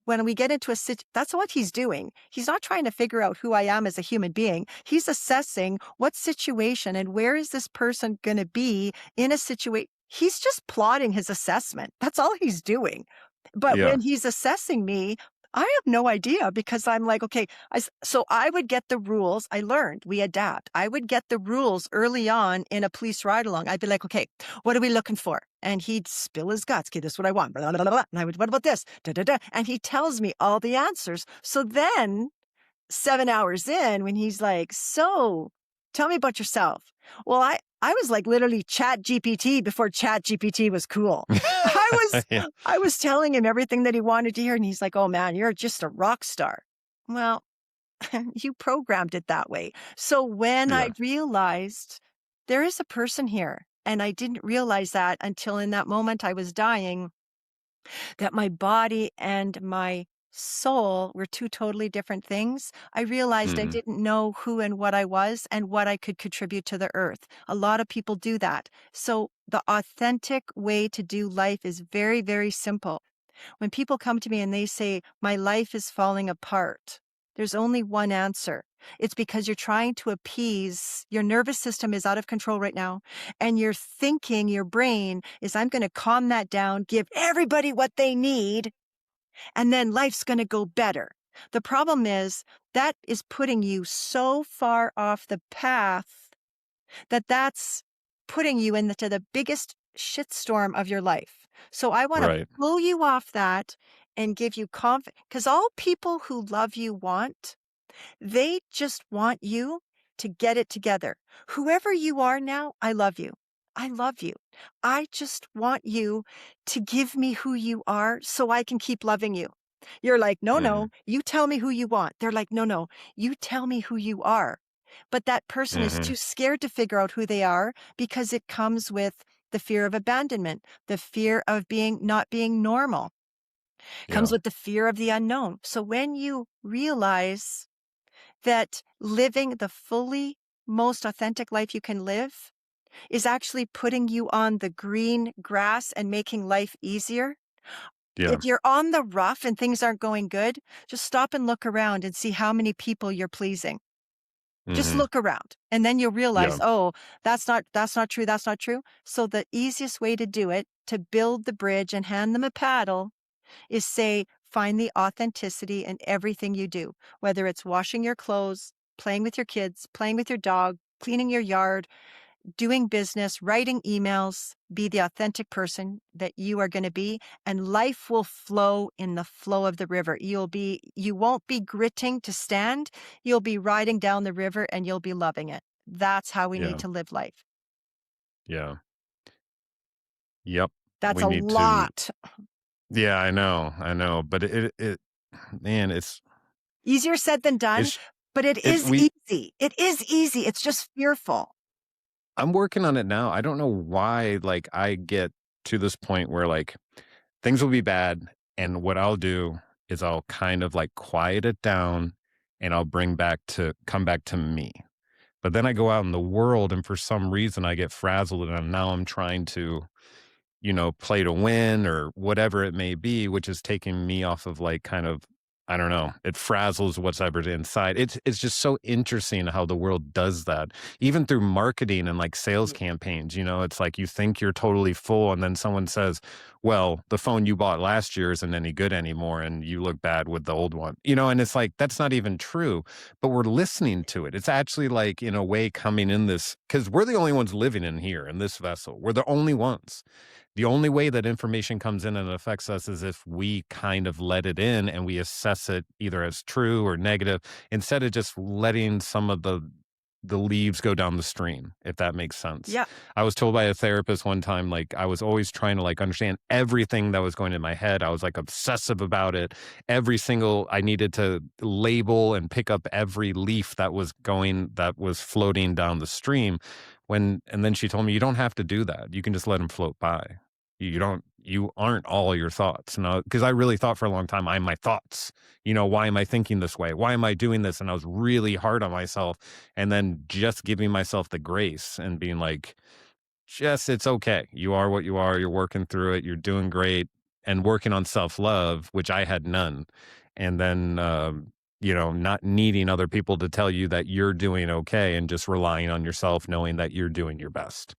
when we get into that's what he's doing. He's not trying to figure out who I am as a human being. He's assessing what situation and where is this person going to be in a situation. He's just plotting his assessment. That's all he's doing. But Yeah. when he's assessing me, I have no idea because I'm like, okay, so I would get the rules. I learned we adapt. I would get the rules early on in a police ride along. I'd be like, okay, what are we looking for? And he'd spill his guts. Okay, this is what I want. Blah, blah, blah, blah. And I would, what about this? Da, da, da. And he tells me all the answers. So then 7 hours in, when he's like, so tell me about yourself. Well, I was like literally Chat GPT before Chat GPT was cool. Yeah. I was telling him everything that he wanted to hear. And he's like, oh man, you're just a rock star. Well, you programmed it that way. So when I Yeah. realized there is a person here, and I didn't realize that until in that moment I was dying, that my body and my soul were two totally different things. I realized I Mm. didn't know who and what I was and what I could contribute to the earth. A lot of people do that. So the authentic way to do life is very, very simple. When people come to me and they say, my life is falling apart, there's only one answer. It's because you're trying to appease, your nervous system is out of control right now. And you're thinking, your brain is, I'm going to calm that down, give everybody what they need, and then life's going to go better. The problem is that is putting you so far off the path that that's putting you into the biggest shitstorm of your life. So I want to Right. pull you off that and give you confidence, because all people who love you want, they just want you to get it together. Whoever you are now, I love you. I love you. I just want you to give me who you are so I can keep loving you. You're like, no, Mhm. no, you tell me who you want. They're like, no, no, you tell me who you are. But that person is Mhm. too scared to figure out who they are because it comes with the fear of abandonment, the fear of not being normal, comes Yeah. with the fear of the unknown. So when you realize that living the fully most authentic life you can live is actually putting you on the green grass and making life easier. Yeah. If you're on the rough and things aren't going good, just stop and look around and see how many people you're pleasing. Just Mhm. look around and then you'll realize, Yeah. oh, that's not true. That's not true. So the easiest way to do it, to build the bridge and hand them a paddle, is say, find the authenticity in everything you do, whether it's washing your clothes, playing with your kids, playing with your dog, cleaning your yard, doing business, writing emails. Be the authentic person that you are going to be, and life will flow in the flow of the river. You won't be gritting to stand. You'll be riding down the river and you'll be loving it. That's how we need Yeah. to live life. Yeah. Yep. That's We a need to. lot. Yeah, I know. I know. But man, Easier said than done, it's, but it it, is we, easy. It is easy. It's just fearful. I'm working on it now. I don't know why, like, I get to this point where, like, things will be bad. And what I'll do is I'll kind of like quiet it down and I'll come back to me. But then I go out in the world and for some reason I get frazzled and now I'm trying to, play to win or whatever it may be, which is taking me off of like kind of, I don't know, it frazzles whatever's inside. It's just so interesting how the world does that, even through marketing and like sales campaigns. It's like you think you're totally full, and then someone says, "Well, the phone you bought last year isn't any good anymore, and you look bad with the old one." And it's like that's not even true, but we're listening to it. It's actually like in a way coming in this because we're the only ones living in here in this vessel. We're the only ones. The only way that information comes in and affects us is if we kind of let it in and we assess it either as true or negative, instead of just letting some of the leaves go down the stream, if that makes sense. Yeah. I was told by a therapist one time, like, I was always trying to like understand everything that was going in my head. I was like obsessive about it. I needed to label and pick up every leaf that was floating down the stream. And then she told me, you don't have to do that. You can just let them float by. You aren't all your thoughts. And because I really thought for a long time, I'm my thoughts. Why am I thinking this way? Why am I doing this? And I was really hard on myself. And then just giving myself the grace and being like, it's okay. You are what you are. You're working through it. You're doing great. And working on self-love, which I had none. And then, not needing other people to tell you that you're doing okay and just relying on yourself, knowing that you're doing your best.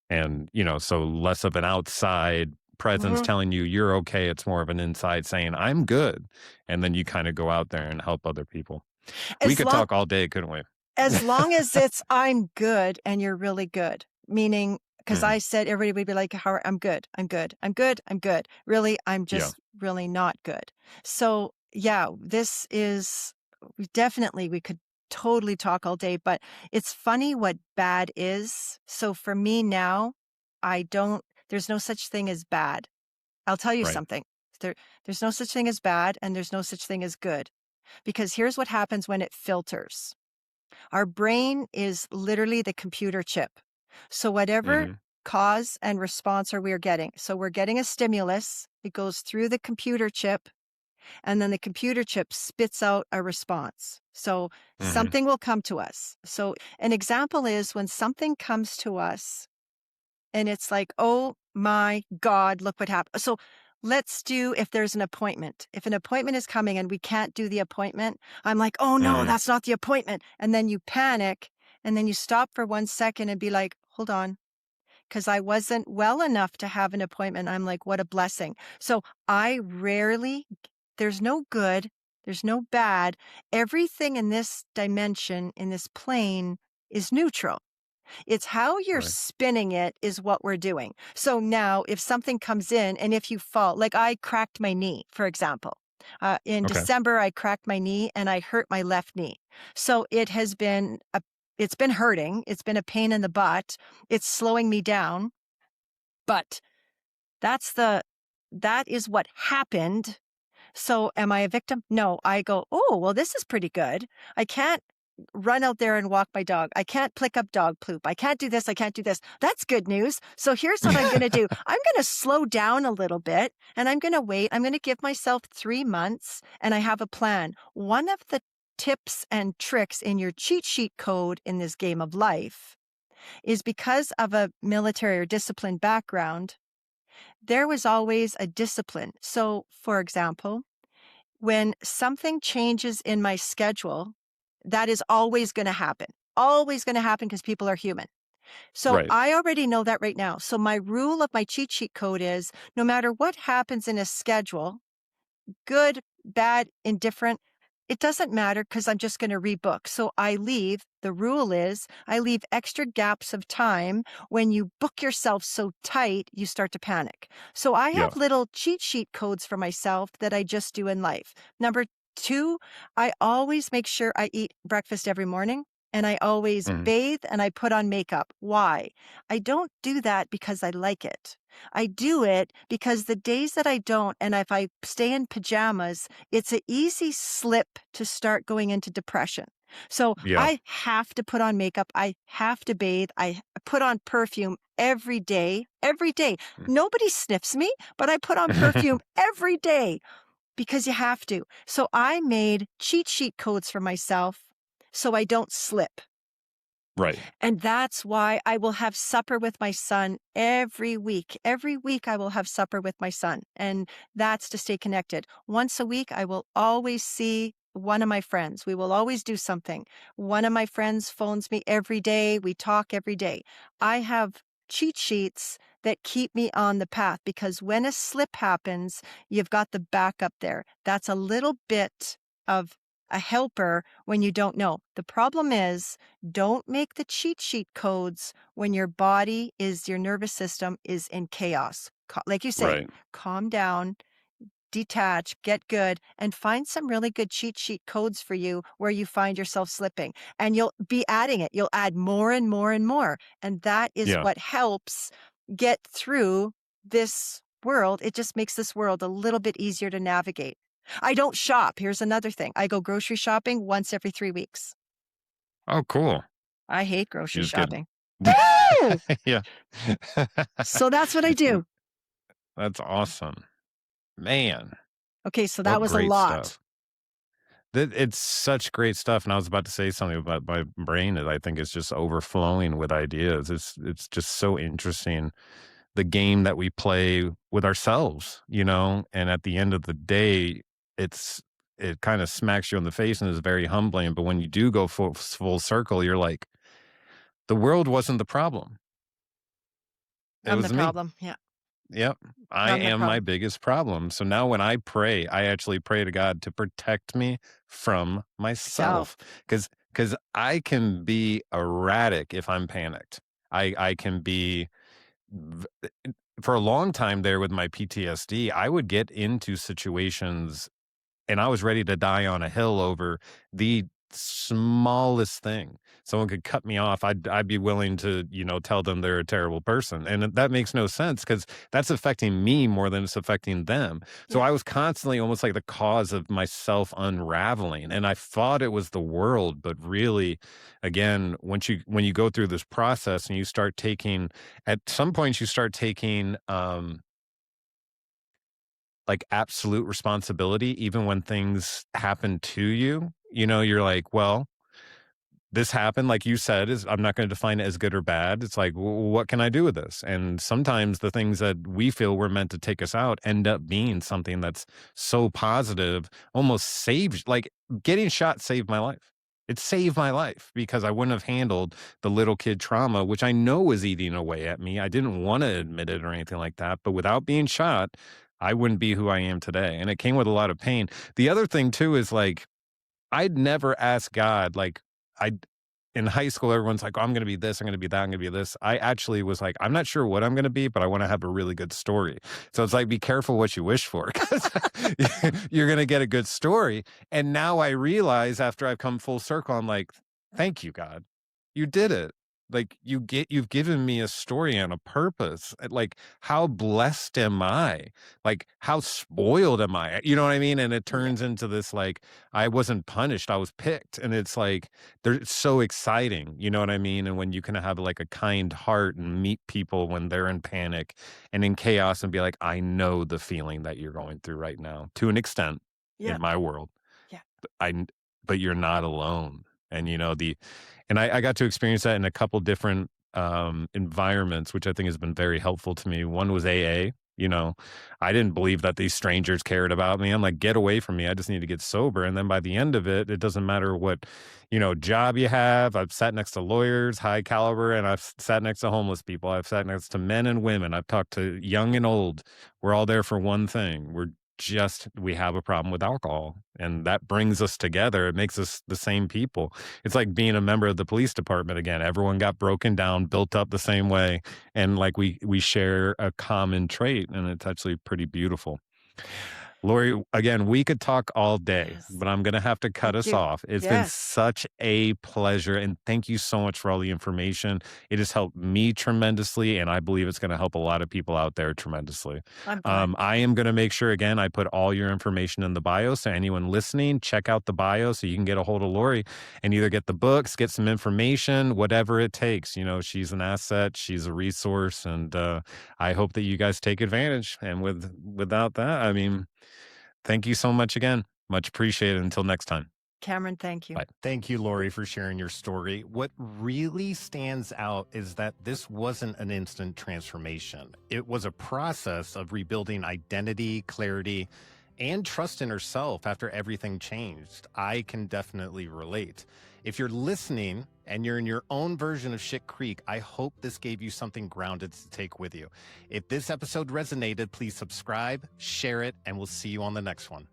And, so less of an outside presence Mhm. telling you you're okay. It's more of an inside saying, I'm good. And then you kind of go out there and help other people. We As could long talk all day, couldn't we? as long as it's I'm good and you're really good, meaning because Mhm. I said everybody would be like, "How I'm good, I'm good, I'm good, I'm good." Really, I'm Yeah. just really not good. So yeah, we could totally talk all day, but it's funny what bad is. So for me now, there's no such thing as bad. I'll tell you Right. something. There, there's no such thing as bad and there's no such thing as good. Because here's what happens when it filters. Our brain is literally the computer chip. So whatever Hmm. cause and response are we getting. So we're getting a stimulus, it goes through the computer chip, and then the computer chip spits out a response. So Hmm. something will come to us. So an example is when something comes to us and it's like, oh my God, look what happened. So let's do if there's an appointment. If an appointment is coming and we can't do the appointment, I'm like, oh no, Hmm. that's not the appointment. And then you panic and then you stop for 1 second and be like, hold on, because I wasn't well enough to have an appointment. I'm like, what a blessing. So there's no good, there's no bad. Everything in this dimension, in this plane, is neutral. It's how you're Right. spinning it is what we're doing. So now if something comes in and if you fall, like I cracked my knee, for example. In Okay. December, I cracked my knee and I hurt my left knee. So it's been hurting. It's been a pain in the butt. It's slowing me down. But that's that is what happened. So am I a victim? No, I go, oh, well, this is pretty good. I can't run out there and walk my dog. I can't pick up dog poop. I can't do this. I can't do this. That's good news. So here's what I'm going to do. I'm going to slow down a little bit and I'm going to wait. I'm going to give myself 3 months and I have a plan. One of the tips and tricks in your cheat sheet code in this game of life is because of a military or discipline background, there was always a discipline. So, for example, when something changes in my schedule, that is always going to happen. Always going to happen because people are human. So Right. I already know that right now. So my rule of my cheat sheet code is no matter what happens in a schedule, good, bad, indifferent, it doesn't matter because I'm just going to rebook. So the rule is I leave extra gaps of time. When you book yourself so tight, you start to panic. So I Yeah. have little cheat sheet codes for myself that I just do in life. Number 2, I always make sure I eat breakfast every morning. And I always Hmm. bathe and I put on makeup. Why? I don't do that because I like it. I do it because the days that I don't, and if I stay in pajamas, it's an easy slip to start going into depression. So Yeah. I have to put on makeup. I have to bathe. I put on perfume every day, every day. Nobody sniffs me, but I put on perfume every day because you have to. So I made cheat sheet codes for myself so I don't slip. Right. And that's why I will have supper with my son every week. Every week I will have supper with my son. And that's to stay connected. Once a week, I will always see one of my friends. We will always do something. One of my friends phones me every day. We talk every day. I have cheat sheets that keep me on the path because when a slip happens, you've got the backup there. That's a little bit of a helper when you don't know. The problem is, don't make the cheat sheet codes when your nervous system is in chaos. Like you say, Right. calm down, detach, get good, and find some really good cheat sheet codes for you where you find yourself slipping. And you'll be adding it. You'll add more and more and more. And that is Yeah. what helps get through this world. It just makes this world a little bit easier to navigate. I don't shop. Here's another thing. I go grocery shopping once every 3 weeks. Oh, cool. I hate You grocery just get shopping. yeah. So that's what I do. That's awesome. Man, Okay, so that what was a great lot. stuff. It's such great stuff, and I was about to say something about my brain that I think is just overflowing with ideas. It's just so interesting, the game that we play with ourselves, and at the end of the day, it's it kind of smacks you in the face and is very humbling, but when you do go full circle, you're like, "The world wasn't the problem. It I'm the was me." problem. Yeah, Yep. I I'm the am my problem. biggest problem. So now when I pray, I actually pray to God to protect me from Self. myself. Cause I can be erratic if I'm panicked. I can be v- for a long time there with my PTSD, I would get into situations and I was ready to die on a hill over the smallest thing. Someone could cut me off. I'd be willing to, tell them they're a terrible person. And that makes no sense because that's affecting me more than it's affecting them. So Yeah. I was constantly almost like the cause of myself unraveling. And I thought it was the world, but really, again, when you go through this process and you start taking at some point you start taking like absolute responsibility even when things happen to you. You're like, well, this happened, like you said, is I'm not going to define it as good or bad. It's like, what can I do with this? And sometimes the things that we feel were meant to take us out end up being something that's so positive, almost saved. Like getting shot saved my life. It saved my life because I wouldn't have handled the little kid trauma, which I know was eating away at me. I didn't want to admit it or anything like that. But without being shot, I wouldn't be who I am today. And it came with a lot of pain. The other thing, too, is like, I'd never ask God, like, I in high school, everyone's like, oh, I'm going to be this, I'm going to be that, I'm going to be this. I actually was like, I'm not sure what I'm going to be, but I want to have a really good story. So it's like, be careful what you wish for because you're going to get a good story. And now I realize after I've come full circle, I'm like, thank you, God. You did it. Like you've given me a story and a purpose. Like how blessed am I? Like how spoiled am I? You know what I mean? And it Yeah. turns into this like I wasn't punished, I was picked. And it's like they're so exciting, you know what I mean? And when you can have like a kind heart and meet people when they're in panic and in chaos and be like, I know the feeling that you're going through right now to an extent Yeah. in my world. Yeah. I but you're not alone. And I got to experience that in a couple different environments, which I think has been very helpful to me. One was AA. I didn't believe that these strangers cared about me. I'm like, get away from me. I just need to get sober. And then by the end of it, it doesn't matter what, job you have. I've sat next to lawyers, high caliber, and I've sat next to homeless people. I've sat next to men and women. I've talked to young and old. We're all there for one thing. We have a problem with alcohol, and that brings us together. It makes us the same people. It's like being a member of the police department again. Everyone got broken down, built up the same way, and like we share a common trait, and it's actually pretty beautiful. Lorri, again, we could talk all day, Yes. but I'm going to have to cut Thank us you. off. It's been Yes. such a pleasure, and thank you so much for all the information. It has helped me tremendously, and I believe it's going to help a lot of people out there tremendously. I'm glad. I am going to make sure, again, I put all your information in the bio, so anyone listening, check out the bio so you can get a hold of Lorri and either get the books, get some information, whatever it takes. She's an asset, she's a resource, and I hope that you guys take advantage. And without that, I mean, thank you so much again. Much appreciated. Until next time. Cameron, thank you. Bye. Thank you, Lorri, for sharing your story. What really stands out is that this wasn't an instant transformation. It was a process of rebuilding identity, clarity, and trust in herself after everything changed. I can definitely relate. If you're listening and you're in your own version of Shit Creek, I hope this gave you something grounded to take with you. If this episode resonated, please subscribe, share it, and we'll see you on the next one.